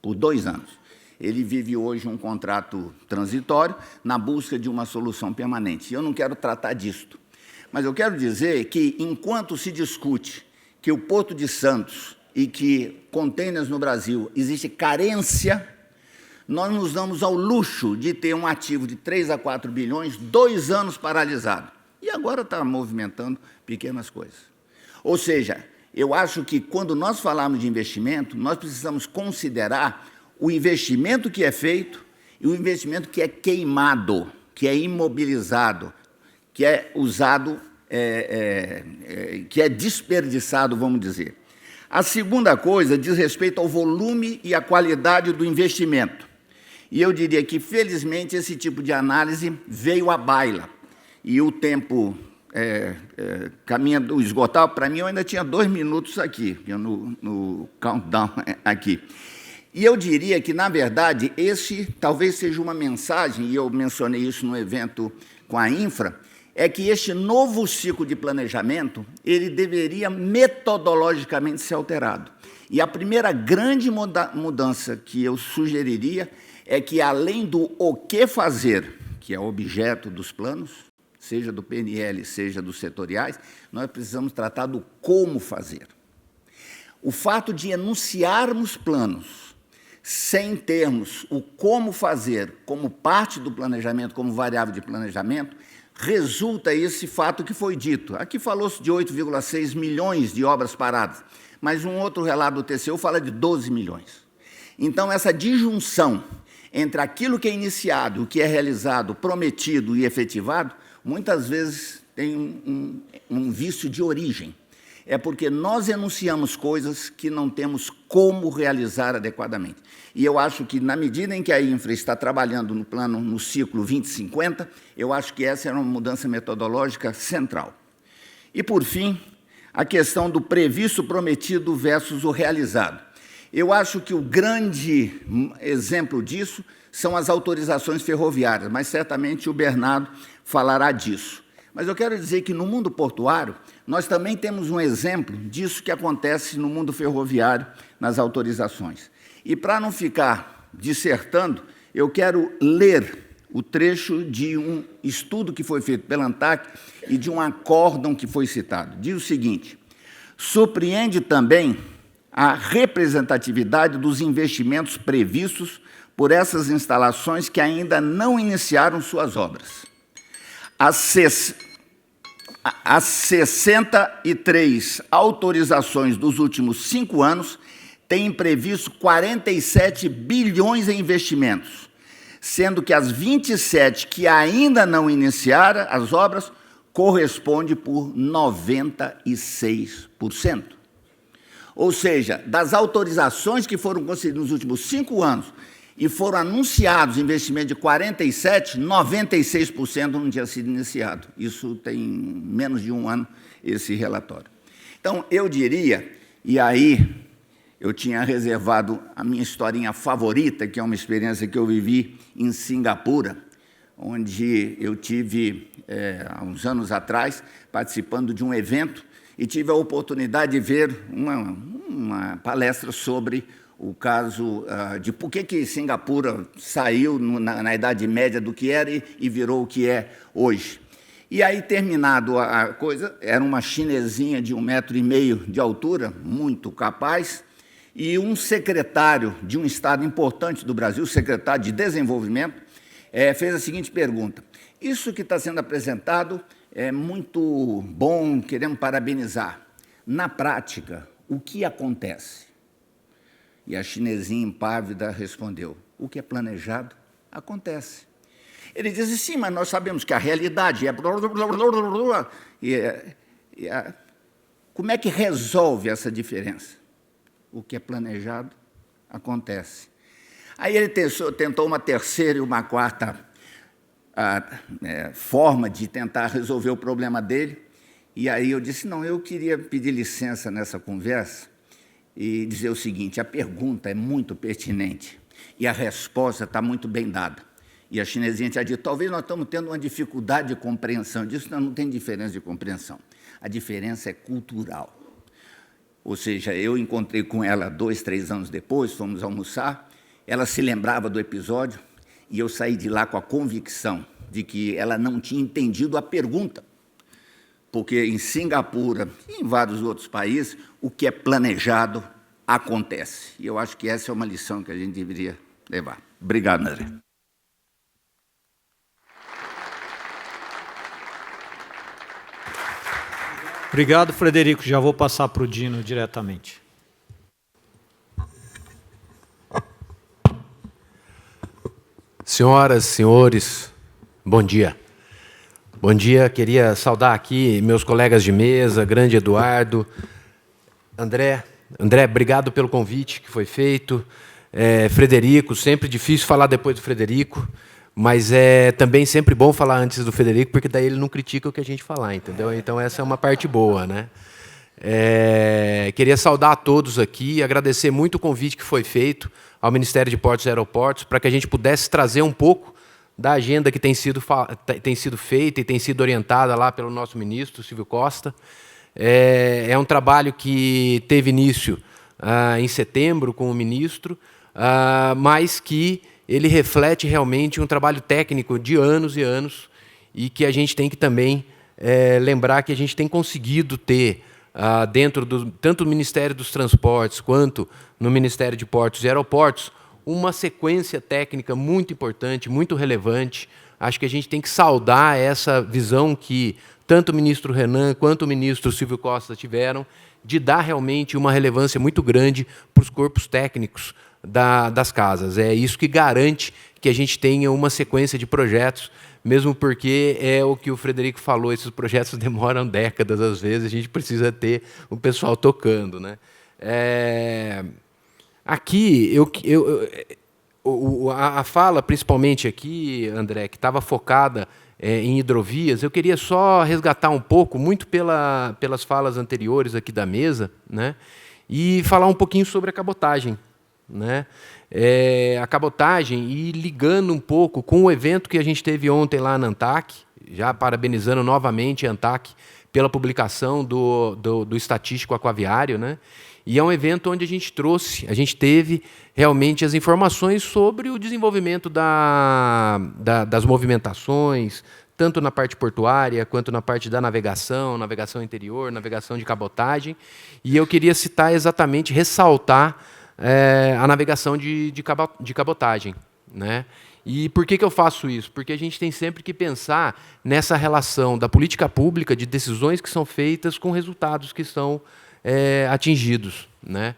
Por 2 anos. Ele vive hoje um contrato transitório na busca de uma solução permanente. Eu não quero tratar disto, mas eu quero dizer que, enquanto se discute que o Porto de Santos e que containers no Brasil existe carência, nós nos damos ao luxo de ter um ativo de 3 a 4 bilhões, 2 anos paralisado. E agora está movimentando pequenas coisas. Ou seja, eu acho que, quando nós falarmos de investimento, nós precisamos considerar o investimento que é feito e o investimento que é queimado, que é imobilizado, que é usado, que é desperdiçado, vamos dizer. A segunda coisa diz respeito ao volume e à qualidade do investimento. E eu diria que, felizmente, esse tipo de análise veio à baila. E o tempo caminhando esgotar, para mim, eu ainda tinha 2 minutos aqui, no countdown aqui. E eu diria que, na verdade, esse talvez seja uma mensagem, e eu mencionei isso no evento com a Infra, é que este novo ciclo de planejamento, ele deveria metodologicamente ser alterado. E a primeira grande mudança que eu sugeriria é que, além do o que fazer, que é objeto dos planos, seja do PNL, seja dos setoriais, nós precisamos tratar do como fazer. O fato de enunciarmos planos sem termos o como fazer como parte do planejamento, como variável de planejamento, resulta esse fato que foi dito. Aqui falou-se de 8,6 milhões de obras paradas, mas um outro relato do TCU fala de 12 milhões. Então, essa disjunção entre aquilo que é iniciado, o que é realizado, prometido e efetivado, muitas vezes tem um vício de origem. É porque nós enunciamos coisas que não temos como realizar adequadamente. E eu acho que, na medida em que a Infra está trabalhando no plano, no ciclo 2050, eu acho que essa é uma mudança metodológica central. E, por fim, a questão do previsto prometido versus o realizado. Eu acho que o grande exemplo disso são as autorizações ferroviárias, mas certamente o Bernardo falará disso. Mas eu quero dizer que, no mundo portuário, nós também temos um exemplo disso que acontece no mundo ferroviário, nas autorizações. E, para não ficar dissertando, eu quero ler o trecho de um estudo que foi feito pela ANTAC e de um acórdão que foi citado. Diz o seguinte: surpreende também a representatividade dos investimentos previstos por essas instalações que ainda não iniciaram suas obras. As 63 autorizações dos últimos 5 anos têm previsto 47 bilhões em investimentos, sendo que as 27 que ainda não iniciaram as obras corresponde por 96%. Ou seja, das autorizações que foram concedidas nos últimos 5 anos e foram anunciados investimentos de 47, 96% não tinha sido iniciado. Isso tem menos de 1 ano, esse relatório. Então, eu diria, e aí eu tinha reservado a minha historinha favorita, que é uma experiência que eu vivi em Singapura, onde eu tive, há uns anos atrás, participando de um evento, e tive a oportunidade de ver uma palestra sobre o caso de por que Singapura saiu na Idade Média do que era e virou o que é hoje. E aí, terminado a coisa, era uma chinesinha de 1,5 metro de altura, muito capaz, e um secretário de um estado importante do Brasil, secretário de Desenvolvimento, fez a seguinte pergunta: isso que está sendo apresentado é muito bom, queremos parabenizar. Na prática, o que acontece? E a chinesinha impávida respondeu: o que é planejado, acontece. Ele disse: sim, mas nós sabemos que a realidade é... Como é que resolve essa diferença? O que é planejado, acontece. Aí ele tentou uma terceira e uma quarta forma de tentar resolver o problema dele, e aí eu disse: não, eu queria pedir licença nessa conversa e dizer o seguinte: a pergunta é muito pertinente e a resposta está muito bem dada. E a chinesinha tinha dito: talvez nós estamos tendo uma dificuldade de compreensão disso. Não tem diferença de compreensão. A diferença é cultural. Ou seja, eu encontrei com ela 2, 3 anos depois, fomos almoçar, ela se lembrava do episódio e eu saí de lá com a convicção de que ela não tinha entendido a pergunta. Porque em Singapura e em vários outros países, o que é planejado acontece. E eu acho que essa é uma lição que a gente deveria levar. Obrigado, André. Obrigado, Frederico. Já vou passar para o Dino diretamente. Senhoras, senhores, bom dia. Bom dia, queria saudar aqui meus colegas de mesa, grande Eduardo, André, obrigado pelo convite que foi feito, Frederico, sempre difícil falar depois do Frederico, mas é também sempre bom falar antes do Frederico, porque daí ele não critica o que a gente falar, entendeu? Então essa é uma parte boa, né? Queria saudar a todos aqui, agradecer muito o convite que foi feito ao Ministério de Portos e Aeroportos, para que a gente pudesse trazer um pouco da agenda que tem sido feita e tem sido orientada lá pelo nosso ministro, Silvio Costa. É um trabalho que teve início em setembro com o ministro, mas que ele reflete realmente um trabalho técnico de anos e anos, e que a gente tem que também lembrar que a gente tem conseguido ter, dentro tanto do Ministério dos Transportes quanto no Ministério de Portos e Aeroportos, uma sequência técnica muito importante, muito relevante. Acho que a gente tem que saudar essa visão que tanto o ministro Renan quanto o ministro Silvio Costa tiveram, de dar realmente uma relevância muito grande para os corpos técnicos das casas. É isso que garante que a gente tenha uma sequência de projetos, mesmo porque é o que o Frederico falou, esses projetos demoram décadas, às vezes, a gente precisa ter o pessoal tocando, né? Aqui, a fala, principalmente aqui, André, que estava focada em hidrovias, eu queria só resgatar um pouco, muito pelas falas anteriores aqui da mesa, né, e falar um pouquinho sobre a cabotagem, né? A cabotagem, e ligando um pouco com o evento que a gente teve ontem lá na ANTAC, já parabenizando novamente a ANTAC pela publicação do Estatístico Aquaviário, né? E é um evento onde a gente teve realmente as informações sobre o desenvolvimento das movimentações, tanto na parte portuária, quanto na parte da navegação interior, navegação de cabotagem. E eu queria citar exatamente, ressaltar a navegação de cabotagem, né? E por que eu faço isso? Porque a gente tem sempre que pensar nessa relação da política pública, de decisões que são feitas com resultados que são atingidos, né?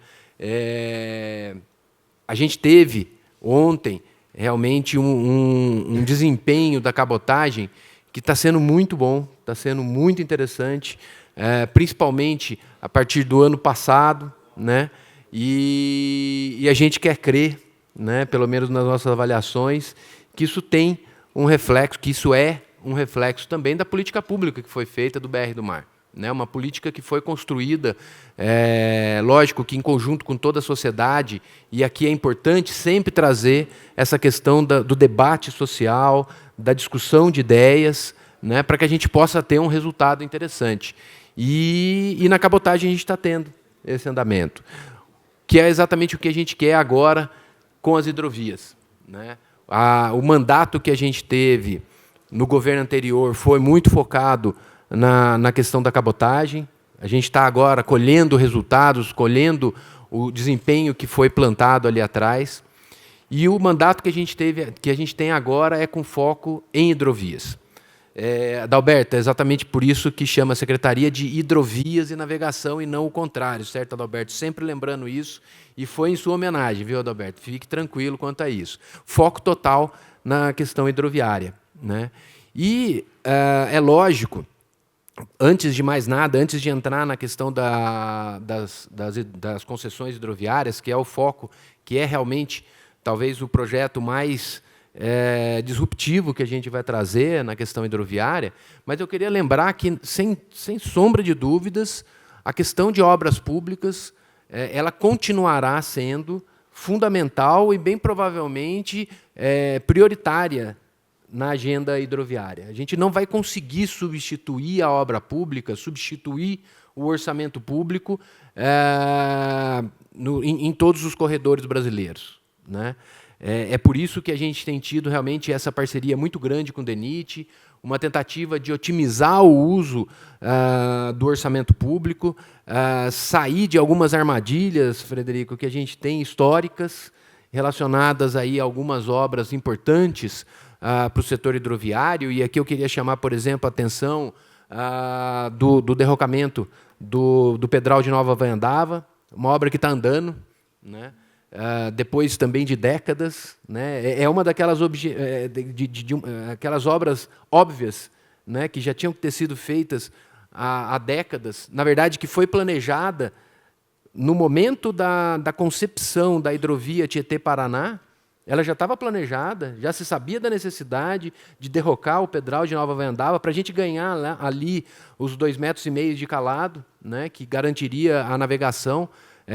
A gente teve ontem realmente um desempenho da cabotagem que está sendo muito bom, está sendo muito interessante, principalmente a partir do ano passado, né? E a gente quer crer, né, pelo menos nas nossas avaliações, que isso tem um reflexo, que isso é um reflexo também da política pública que foi feita do BR do Mar, né? Uma política que foi construída, lógico que em conjunto com toda a sociedade, e aqui é importante sempre trazer essa questão do debate social, da discussão de ideias, né, para que a gente possa ter um resultado interessante. E na cabotagem a gente está tendo esse andamento, que é exatamente o que a gente quer agora com as hidrovias, né? O mandato que a gente teve no governo anterior foi muito focado na questão da cabotagem. A gente está agora colhendo resultados, colhendo o desempenho que foi plantado ali atrás. E o mandato que a gente tem agora é com foco em hidrovias. Adalberto, é exatamente por isso que chama a Secretaria de Hidrovias e Navegação e não o contrário, certo, Adalberto? Sempre lembrando isso, e foi em sua homenagem, viu, Adalberto? Fique tranquilo quanto a isso. Foco total na questão hidroviária, né? E é lógico, antes de mais nada, antes de entrar na questão das concessões hidroviárias, que é o foco, que é realmente talvez o projeto mais disruptivo que a gente vai trazer na questão hidroviária, mas eu queria lembrar que, sem sombra de dúvidas, a questão de obras públicas ela continuará sendo fundamental e, bem provavelmente, prioritária na agenda hidroviária. A gente não vai conseguir substituir a obra pública, substituir o orçamento público em todos os corredores brasileiros, né? É por isso que a gente tem tido realmente essa parceria muito grande com o DENIT, uma tentativa de otimizar o uso do orçamento público, sair de algumas armadilhas, Frederico, que a gente tem históricas, relacionadas aí a algumas obras importantes para o setor hidroviário. E aqui eu queria chamar, por exemplo, a atenção do derrocamento do Pedral de Nova Vanhandava, uma obra que está andando, né? depois também de décadas, né? É uma daquelas aquelas obras óbvias, né, que já tinham que ter sido feitas há décadas, na verdade, que foi planejada no momento da concepção da hidrovia Tietê-Paraná. Ela já estava planejada, já se sabia da necessidade de derrocar o Pedral de Nova Vaiandava para a gente ganhar ali os 2,5 metros de calado, né, que garantiria a navegação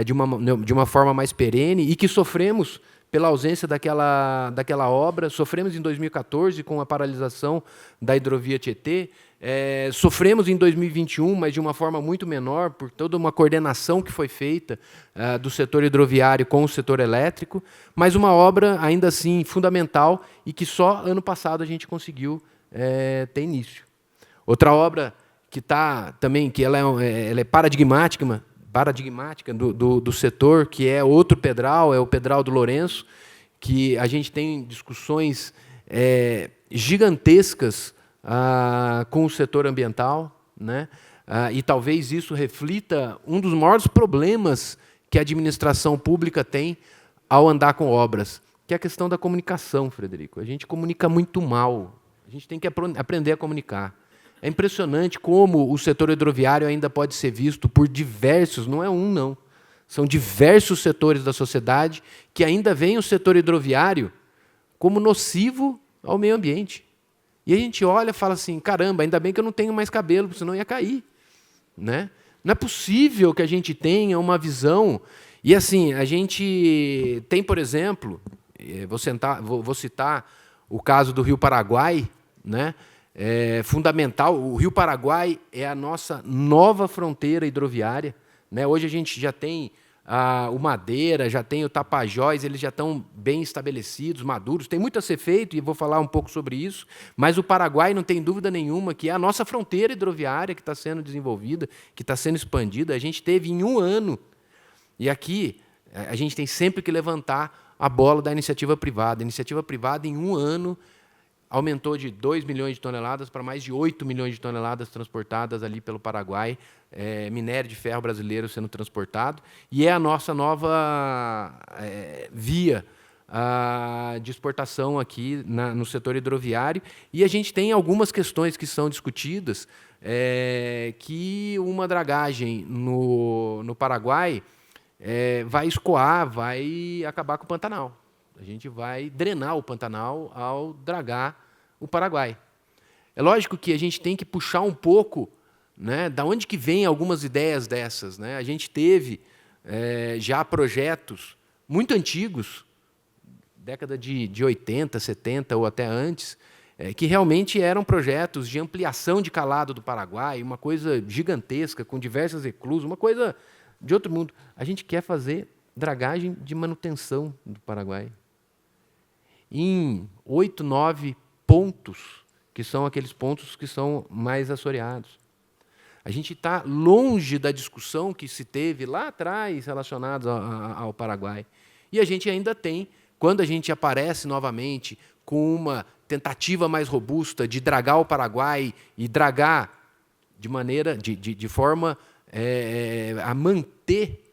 de uma forma mais perene, e que sofremos pela ausência daquela obra. Sofremos em 2014 com a paralisação da hidrovia Tietê, sofremos em 2021, mas de uma forma muito menor, por toda uma coordenação que foi feita do setor hidroviário com o setor elétrico, mas uma obra ainda assim fundamental e que só ano passado a gente conseguiu ter início. Outra obra que está também, que ela é paradigmática do setor, que é outro Pedral, é o Pedral do Lourenço, que a gente tem discussões gigantescas com o setor ambiental, né? E talvez isso reflita um dos maiores problemas que a administração pública tem ao andar com obras, que é a questão da comunicação, Frederico. A gente comunica muito mal, a gente tem que aprender a comunicar. É impressionante como o setor hidroviário ainda pode ser visto por diversos, não é um, não. São diversos setores da sociedade que ainda veem o setor hidroviário como nocivo ao meio ambiente. E a gente olha e fala assim, caramba, ainda bem que eu não tenho mais cabelo, senão ia cair, né? Não é possível que a gente tenha uma visão. E assim, a gente tem, por exemplo, vou citar o caso do Rio Paraguai, né? É fundamental. O Rio Paraguai é a nossa nova fronteira hidroviária, né? Hoje a gente já tem o Madeira, já tem o Tapajós, eles já estão bem estabelecidos, maduros. Tem muito a ser feito, e vou falar um pouco sobre isso, mas o Paraguai, não tem dúvida nenhuma, que é a nossa fronteira hidroviária que está sendo desenvolvida, que está sendo expandida. A gente teve em um ano, e aqui a gente tem sempre que levantar a bola da iniciativa privada. A iniciativa privada, em um ano, aumentou de 2 milhões de toneladas para mais de 8 milhões de toneladas transportadas ali pelo Paraguai, minério de ferro brasileiro sendo transportado, e é a nossa nova via de exportação aqui no setor hidroviário. E a gente tem algumas questões que são discutidas, que uma dragagem no Paraguai vai escoar, vai acabar com o Pantanal. A gente vai drenar o Pantanal ao dragar o Paraguai. É lógico que a gente tem que puxar um pouco, né, da onde que vem algumas ideias dessas, né? A gente teve já projetos muito antigos, década de 80, 70 ou até antes, que realmente eram projetos de ampliação de calado do Paraguai, uma coisa gigantesca, com diversas eclusas, uma coisa de outro mundo. A gente quer fazer dragagem de manutenção do Paraguai em 8, 9 pontos, que são aqueles pontos que são mais assoreados. A gente está longe da discussão que se teve lá atrás relacionada ao Paraguai. E a gente ainda tem, quando a gente aparece novamente com uma tentativa mais robusta de dragar o Paraguai e dragar de forma a manter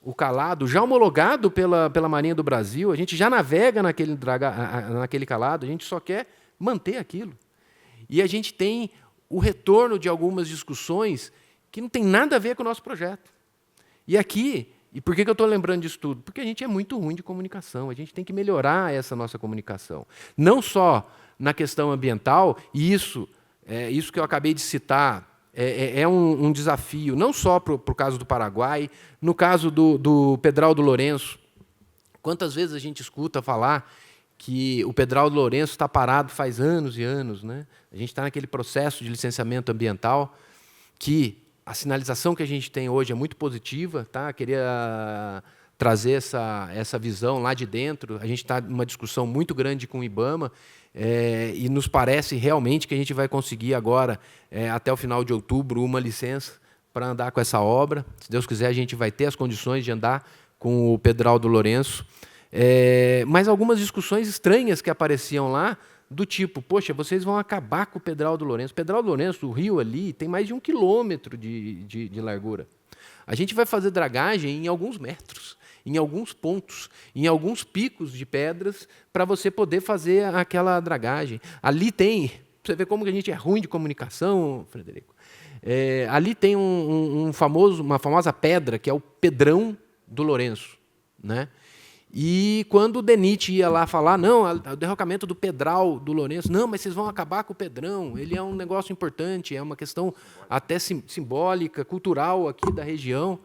o calado já homologado pela Marinha do Brasil, a gente já navega naquele calado, a gente só quer manter aquilo. E a gente tem o retorno de algumas discussões que não tem nada a ver com o nosso projeto. E aqui, e por que eu estou lembrando disso tudo? Porque a gente é muito ruim de comunicação, a gente tem que melhorar essa nossa comunicação. Não só na questão ambiental, e isso que eu acabei de citar, é um desafio, não só para o caso do Paraguai, no caso do Pedral do Lourenço. Quantas vezes a gente escuta falar que o Pedral do Lourenço está parado faz anos e anos, né? A gente está naquele processo de licenciamento ambiental, que a sinalização que a gente tem hoje é muito positiva, tá? Queria trazer essa visão lá de dentro. A gente está numa discussão muito grande com o IBAMA, e nos parece realmente que a gente vai conseguir agora, até o final de outubro, uma licença para andar com essa obra. Se Deus quiser, a gente vai ter as condições de andar com o Pedral do Lourenço. Mas algumas discussões estranhas que apareciam lá, do tipo, poxa, vocês vão acabar com o Pedral do Lourenço. O Pedral do Lourenço, o rio ali, tem mais de 1 quilômetro de largura. A gente vai fazer dragagem em alguns metros. em alguns pontos, em alguns picos de pedras, para você poder fazer aquela dragagem. Ali tem, você vê como que a gente é ruim de comunicação, Frederico. Ali tem uma famosa pedra, que é o Pedrão do Lourenço, né? E quando o DENIT ia lá falar, não, o derrocamento do Pedral do Lourenço, não, mas vocês vão acabar com o Pedrão, ele é um negócio importante, é uma questão até simbólica, cultural aqui da região.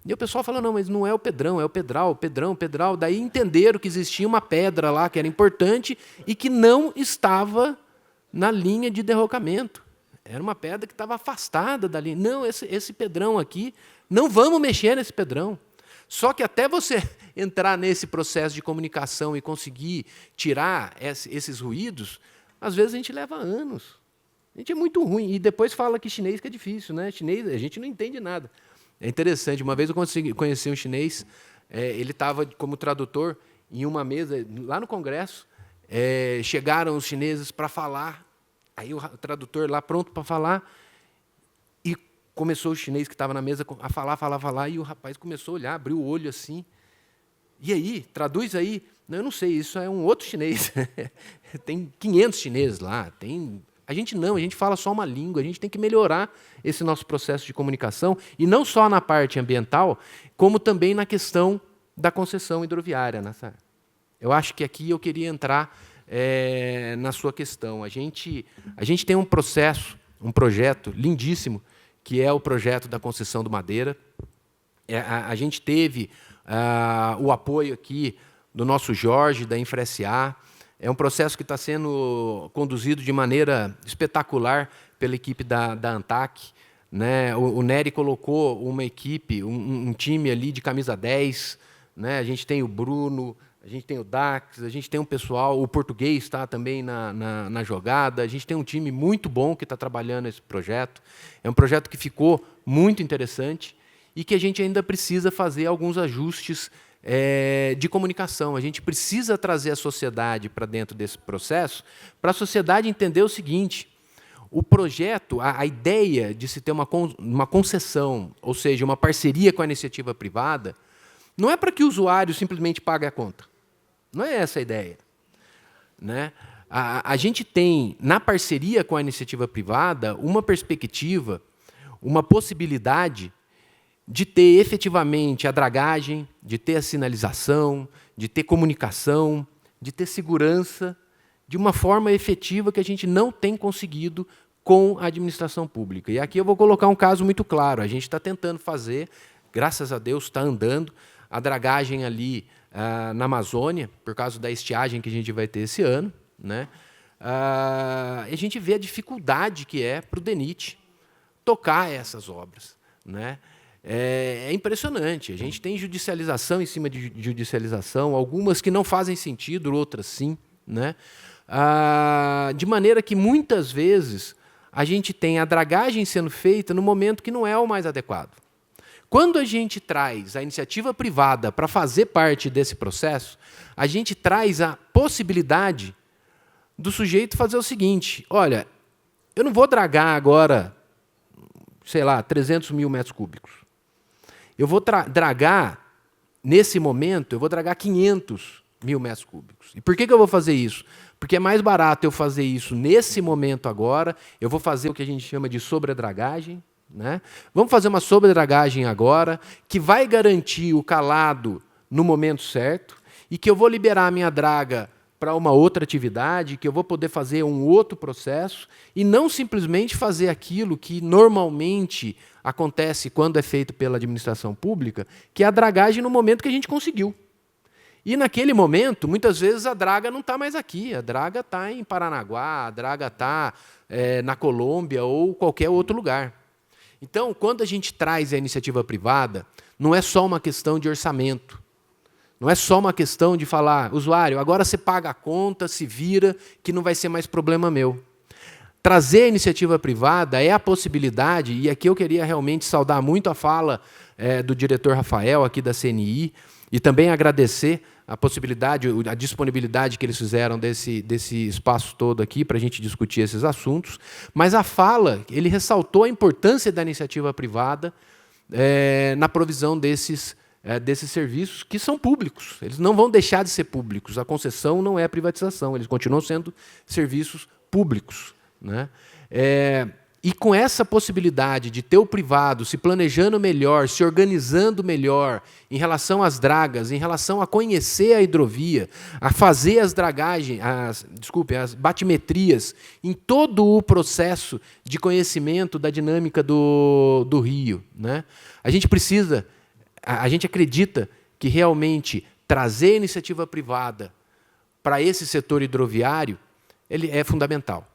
E o pessoal falou, não, mas não é o Pedrão, é o Pedral, Pedrão. Daí entenderam que existia uma pedra lá que era importante e que não estava na linha de derrocamento. Era uma pedra que estava afastada da linha. Não, esse Pedrão aqui, não vamos mexer nesse Pedrão. Só que até você entrar nesse processo de comunicação e conseguir tirar esses ruídos, às vezes a gente leva anos. A gente é muito ruim. E depois fala que chinês que é difícil, né? Chinês, a gente não entende nada. É interessante. Uma vez eu conheci um chinês, ele estava como tradutor em uma mesa, lá no Congresso, chegaram os chineses para falar, aí o tradutor lá pronto para falar, e começou o chinês que estava na mesa a falar, e o rapaz começou a olhar, abriu o olho assim, e aí, traduz aí. Não, eu não sei, isso é um outro chinês. Tem 500 chineses lá. A gente fala só uma língua, a gente tem que melhorar esse nosso processo de comunicação, e não só na parte ambiental, como também na questão da concessão hidroviária. Eu acho que aqui eu queria entrar na sua questão. A gente tem um projeto lindíssimo, que é o projeto da concessão do Madeira. A gente teve o apoio aqui do nosso Jorge, da InfraSA. É um processo que está sendo conduzido de maneira espetacular pela equipe da ANTAC. Né? O Nery colocou uma equipe, um time ali de camisa 10. Né? A gente tem o Bruno, a gente tem o Dax, a gente tem um pessoal, o português está também na jogada, a gente tem um time muito bom que está trabalhando esse projeto. É um projeto que ficou muito interessante e que a gente ainda precisa fazer alguns ajustes de comunicação. A gente precisa trazer a sociedade para dentro desse processo, para a sociedade entender o seguinte: o projeto, a ideia de se ter uma concessão, ou seja, uma parceria com a iniciativa privada, não é para que o usuário simplesmente pague a conta. Não é essa a ideia. Né? A gente tem, na parceria com a iniciativa privada, uma perspectiva, uma possibilidade de ter efetivamente a dragagem, de ter a sinalização, de ter comunicação, de ter segurança, de uma forma efetiva que a gente não tem conseguido com a administração pública. E aqui eu vou colocar um caso muito claro. A gente está tentando fazer, graças a Deus está andando, a dragagem ali na Amazônia, por causa da estiagem que a gente vai ter esse ano. Né? A gente vê a dificuldade que é para o DENIT tocar essas obras. Né? É impressionante. A gente tem judicialização em cima de judicialização, algumas que não fazem sentido, outras sim. Né? De maneira que, muitas vezes, a gente tem a dragagem sendo feita no momento que não é o mais adequado. Quando a gente traz a iniciativa privada para fazer parte desse processo, a gente traz a possibilidade do sujeito fazer o seguinte: olha, eu não vou dragar agora, sei lá, 300 mil metros cúbicos. Eu vou dragar, nesse momento, eu vou dragar 500 mil metros cúbicos. E por que eu vou fazer isso? Porque é mais barato eu fazer isso nesse momento agora, eu vou fazer o que a gente chama de sobredragagem. Né? Vamos fazer uma sobredragagem agora, que vai garantir o calado no momento certo, e que eu vou liberar a minha draga para uma outra atividade, que eu vou poder fazer um outro processo, e não simplesmente fazer aquilo que normalmente acontece quando é feito pela administração pública, que é a dragagem no momento que a gente conseguiu. E, naquele momento, muitas vezes, a draga não está mais aqui, a draga está em Paranaguá, a draga está na Colômbia ou qualquer outro lugar. Então, quando a gente traz a iniciativa privada, não é só uma questão de orçamento, não é só uma questão de falar, usuário, agora você paga a conta, se vira, que não vai ser mais problema meu. Trazer a iniciativa privada é a possibilidade, e aqui eu queria realmente saudar muito a fala do diretor Rafael, aqui da CNI, e também agradecer a possibilidade, a disponibilidade que eles fizeram desse espaço todo aqui para a gente discutir esses assuntos. Mas a fala, ele ressaltou a importância da iniciativa privada na provisão desses desses serviços que são públicos. Eles não vão deixar de ser públicos. A concessão não é privatização, eles continuam sendo serviços públicos, né? E com essa possibilidade de ter o privado se planejando melhor, se organizando melhor em relação às dragas, em relação a conhecer a hidrovia, a fazer as dragagens, as batimetrias, em todo o processo de conhecimento da dinâmica do rio, né? A gente acredita que realmente trazer a iniciativa privada para esse setor hidroviário ele é fundamental.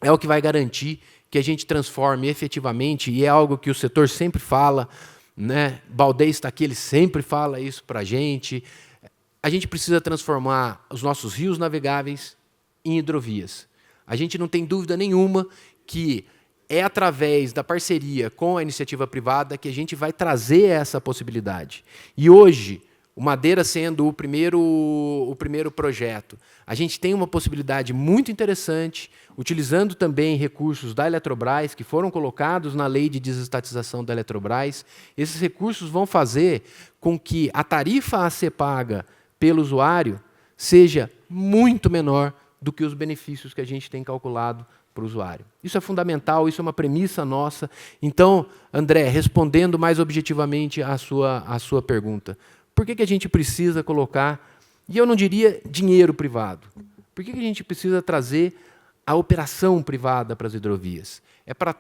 É o que vai garantir que a gente transforme efetivamente, e é algo que o setor sempre fala, né? Baldez está aqui, ele sempre fala isso para a gente precisa transformar os nossos rios navegáveis em hidrovias. A gente não tem dúvida nenhuma que é através da parceria com a iniciativa privada que a gente vai trazer essa possibilidade. E hoje, o Madeira sendo o primeiro projeto, a gente tem uma possibilidade muito interessante, utilizando também recursos da Eletrobras, que foram colocados na lei de desestatização da Eletrobras. Esses recursos vão fazer com que a tarifa a ser paga pelo usuário seja muito menor do que os benefícios que a gente tem calculado para o usuário. Isso é fundamental, isso é uma premissa nossa. Então, André, respondendo mais objetivamente à sua pergunta, por que a gente precisa colocar, e eu não diria dinheiro privado, por que a gente precisa trazer a operação privada para as hidrovias? É para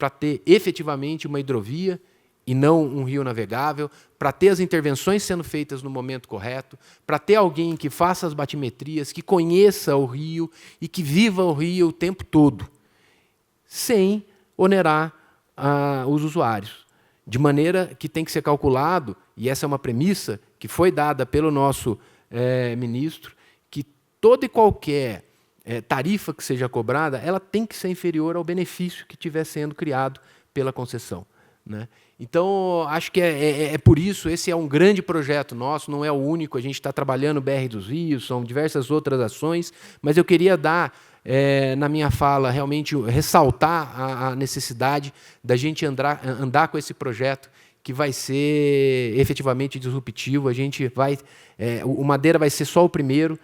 ter efetivamente uma hidrovia e não um rio navegável, para ter as intervenções sendo feitas no momento correto, para ter alguém que faça as batimetrias, que conheça o rio e que viva o rio o tempo todo, sem onerar os usuários. De maneira que tem que ser calculado, e essa é uma premissa que foi dada pelo nosso ministro, que toda e qualquer tarifa que seja cobrada, ela tem que ser inferior ao benefício que estiver sendo criado pela concessão, né? Então, acho que é por isso, esse é um grande projeto nosso, não é o único, a gente está trabalhando o BR dos Rios, são diversas outras ações, mas eu queria dar, na minha fala, realmente ressaltar a necessidade da gente andar com esse projeto, que vai ser efetivamente disruptivo. A gente vai, o Madeira vai ser só o primeiro,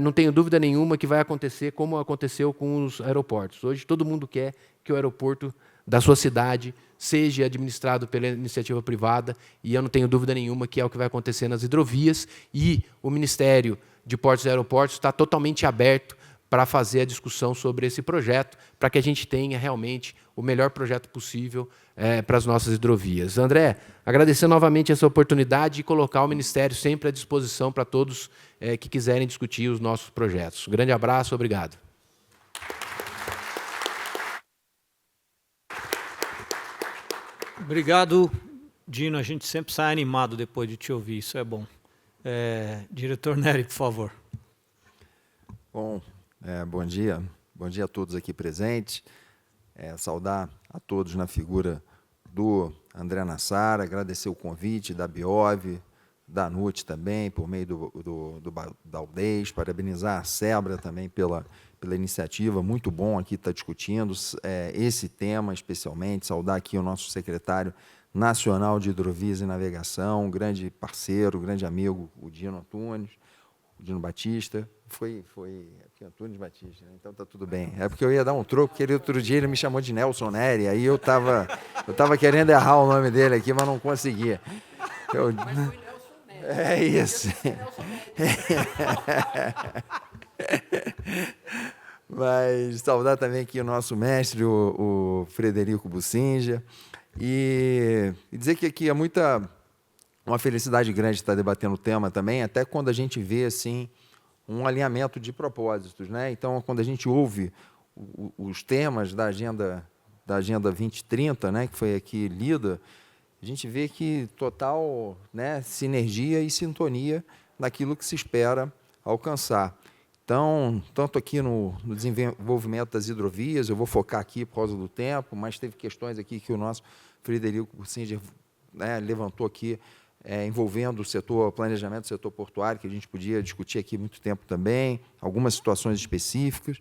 não tenho dúvida nenhuma que vai acontecer como aconteceu com os aeroportos. Hoje todo mundo quer que o aeroporto da sua cidade seja administrado pela iniciativa privada, e eu não tenho dúvida nenhuma que é o que vai acontecer nas hidrovias, e o Ministério de Portos e Aeroportos está totalmente aberto para fazer a discussão sobre esse projeto, para que a gente tenha realmente o melhor projeto possível para as nossas hidrovias. André, agradecer novamente essa oportunidade e colocar o Ministério sempre à disposição para todos que quiserem discutir os nossos projetos. Um grande abraço, obrigado. Obrigado, Dino. A gente sempre sai animado depois de te ouvir, isso é bom. Diretor Nery, por favor. Bom, bom dia a todos aqui presentes. Saudar a todos na figura do André Nassar, agradecer o convite da Biov, da NUT também, por meio do Baldez, parabenizar a SEBRA também pela iniciativa, muito bom aqui estar discutindo esse tema especialmente, saudar aqui o nosso secretário nacional de Hidrovias e Navegação, um grande parceiro, um grande amigo, o Dino Antunes, o Dino Batista, foi Antunes Batista, né? Então tá tudo bem. É porque eu ia dar um troco, porque outro dia ele me chamou de Nelson Nery, aí eu tava querendo errar o nome dele aqui, mas não conseguia. Mas foi Nelson Nery. É isso. Mas saudar também aqui o nosso mestre, o Frederico Bussinja, e dizer que aqui é uma felicidade grande estar debatendo o tema também, até quando a gente vê assim um alinhamento de propósitos, né? Então, quando a gente ouve os temas da Agenda 2030, né, que foi aqui lida, a gente vê que total, né, sinergia e sintonia naquilo que se espera alcançar. Então, tanto aqui no desenvolvimento das hidrovias, eu vou focar aqui por causa do tempo, mas teve questões aqui que o nosso Frederico Bussinja, né, levantou aqui, envolvendo o planejamento do setor portuário, que a gente podia discutir aqui muito tempo também, algumas situações específicas.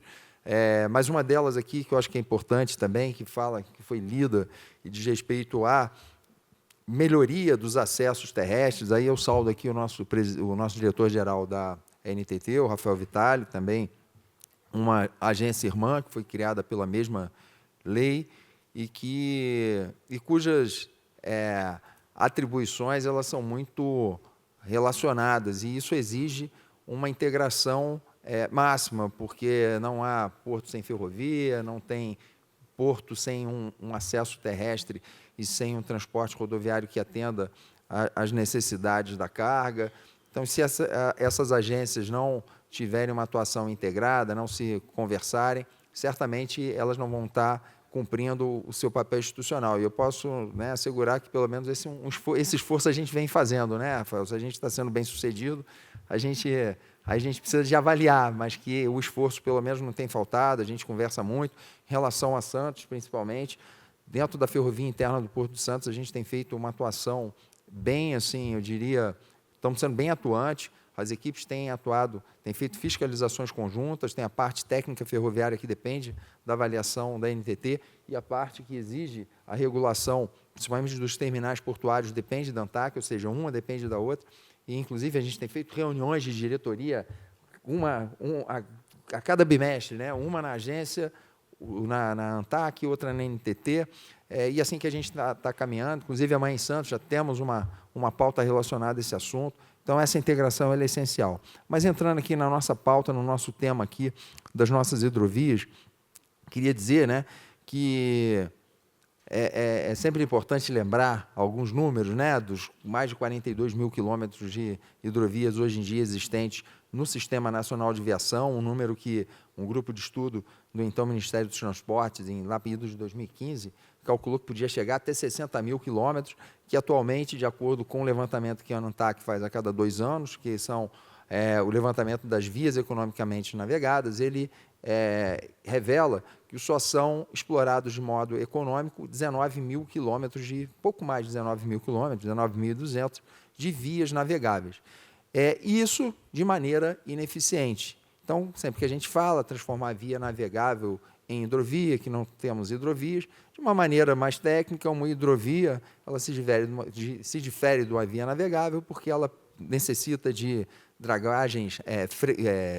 Mas uma delas aqui, que eu acho que é importante também, que foi lida e diz respeito a melhoria dos acessos terrestres. Aí eu saldo aqui o nosso diretor-geral da NTT, o Rafael Vitale, também uma agência irmã que foi criada pela mesma lei e cujas atribuições elas são muito relacionadas, e isso exige uma integração máxima, porque não há porto sem ferrovia, não tem porto sem um acesso terrestre e sem um transporte rodoviário que atenda às necessidades da carga. Então, se essas agências não tiverem uma atuação integrada, não se conversarem, certamente elas não vão estar cumprindo o seu papel institucional. E eu posso, né, assegurar que, pelo menos, esse esforço a gente vem fazendo, né, Rafael? Se a gente está sendo bem-sucedido, a gente precisa de avaliar, mas que o esforço, pelo menos, não tem faltado. A gente conversa muito em relação a Santos, principalmente. Dentro da ferrovia interna do Porto de Santos, a gente tem feito uma atuação bem, assim, eu diria, estamos sendo bem atuantes. As equipes têm atuado, têm feito fiscalizações conjuntas, tem a parte técnica ferroviária que depende da avaliação da NTT e a parte que exige a regulação, principalmente dos terminais portuários, depende da ANTAC, ou seja, uma depende da outra. E, inclusive, a gente tem feito reuniões de diretoria, a cada bimestre, né? Uma na agência, na ANTAC, outra na NTT, e assim que a gente está caminhando. Inclusive, amanhã em Santos já temos uma pauta relacionada a esse assunto. Então, essa integração ela é essencial. Mas, entrando aqui na nossa pauta, no nosso tema aqui das nossas hidrovias, queria dizer, né, que é sempre importante lembrar alguns números, né, dos mais de 42 mil quilômetros de hidrovias hoje em dia existentes no Sistema Nacional de Viação, um número que um grupo de estudo do então Ministério dos Transportes, lá em de 2015, calculou que podia chegar até 60 mil quilômetros, que atualmente, de acordo com o levantamento que a ANTAC faz a cada 2 anos, que são o levantamento das vias economicamente navegadas, ele revela que só são explorados de modo econômico 19 mil quilômetros, pouco mais de 19 mil quilômetros, 19.200 de vias navegáveis. Isso de maneira ineficiente. Então, sempre que a gente fala transformar a via navegável em hidrovia, que não temos hidrovias, de uma maneira mais técnica, uma hidrovia ela se difere de uma via navegável porque ela necessita de dragagens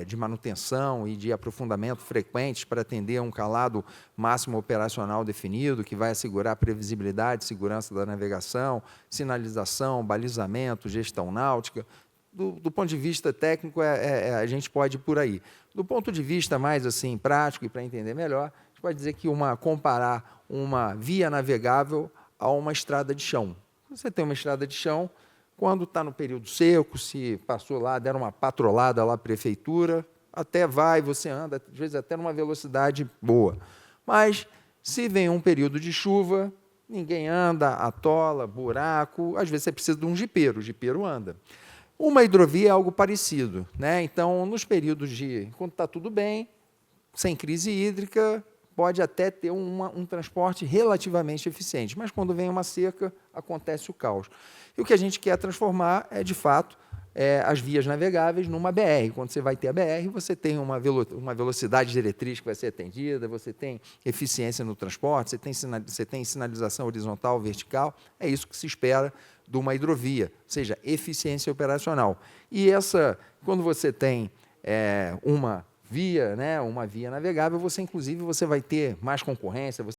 de manutenção e de aprofundamento frequentes para atender a um calado máximo operacional definido, que vai assegurar previsibilidade, segurança da navegação, sinalização, balizamento, gestão náutica. Do ponto de vista técnico, a gente pode ir por aí. Do ponto de vista mais assim prático e para entender melhor, a gente pode dizer que comparar uma via navegável a uma estrada de chão. Você tem uma estrada de chão, quando está no período seco, se passou lá, deram uma patrolada lá à prefeitura, até vai, você anda, às vezes até numa velocidade boa. Mas, se vem um período de chuva, ninguém anda, atola, buraco, às vezes você precisa de um jipeiro, o jipeiro anda. Uma hidrovia é algo parecido, né? Então, nos períodos quando está tudo bem, sem crise hídrica, pode até ter um transporte relativamente eficiente, mas quando vem uma seca, acontece o caos. E o que a gente quer transformar de fato, as vias navegáveis numa BR. Quando você vai ter a BR, você tem uma velocidade diretriz que vai ser atendida, você tem eficiência no transporte, você tem sinalização horizontal, vertical, é isso que se espera de uma hidrovia, ou seja, eficiência operacional. E quando você tem uma via navegável, inclusive, você vai ter mais concorrência,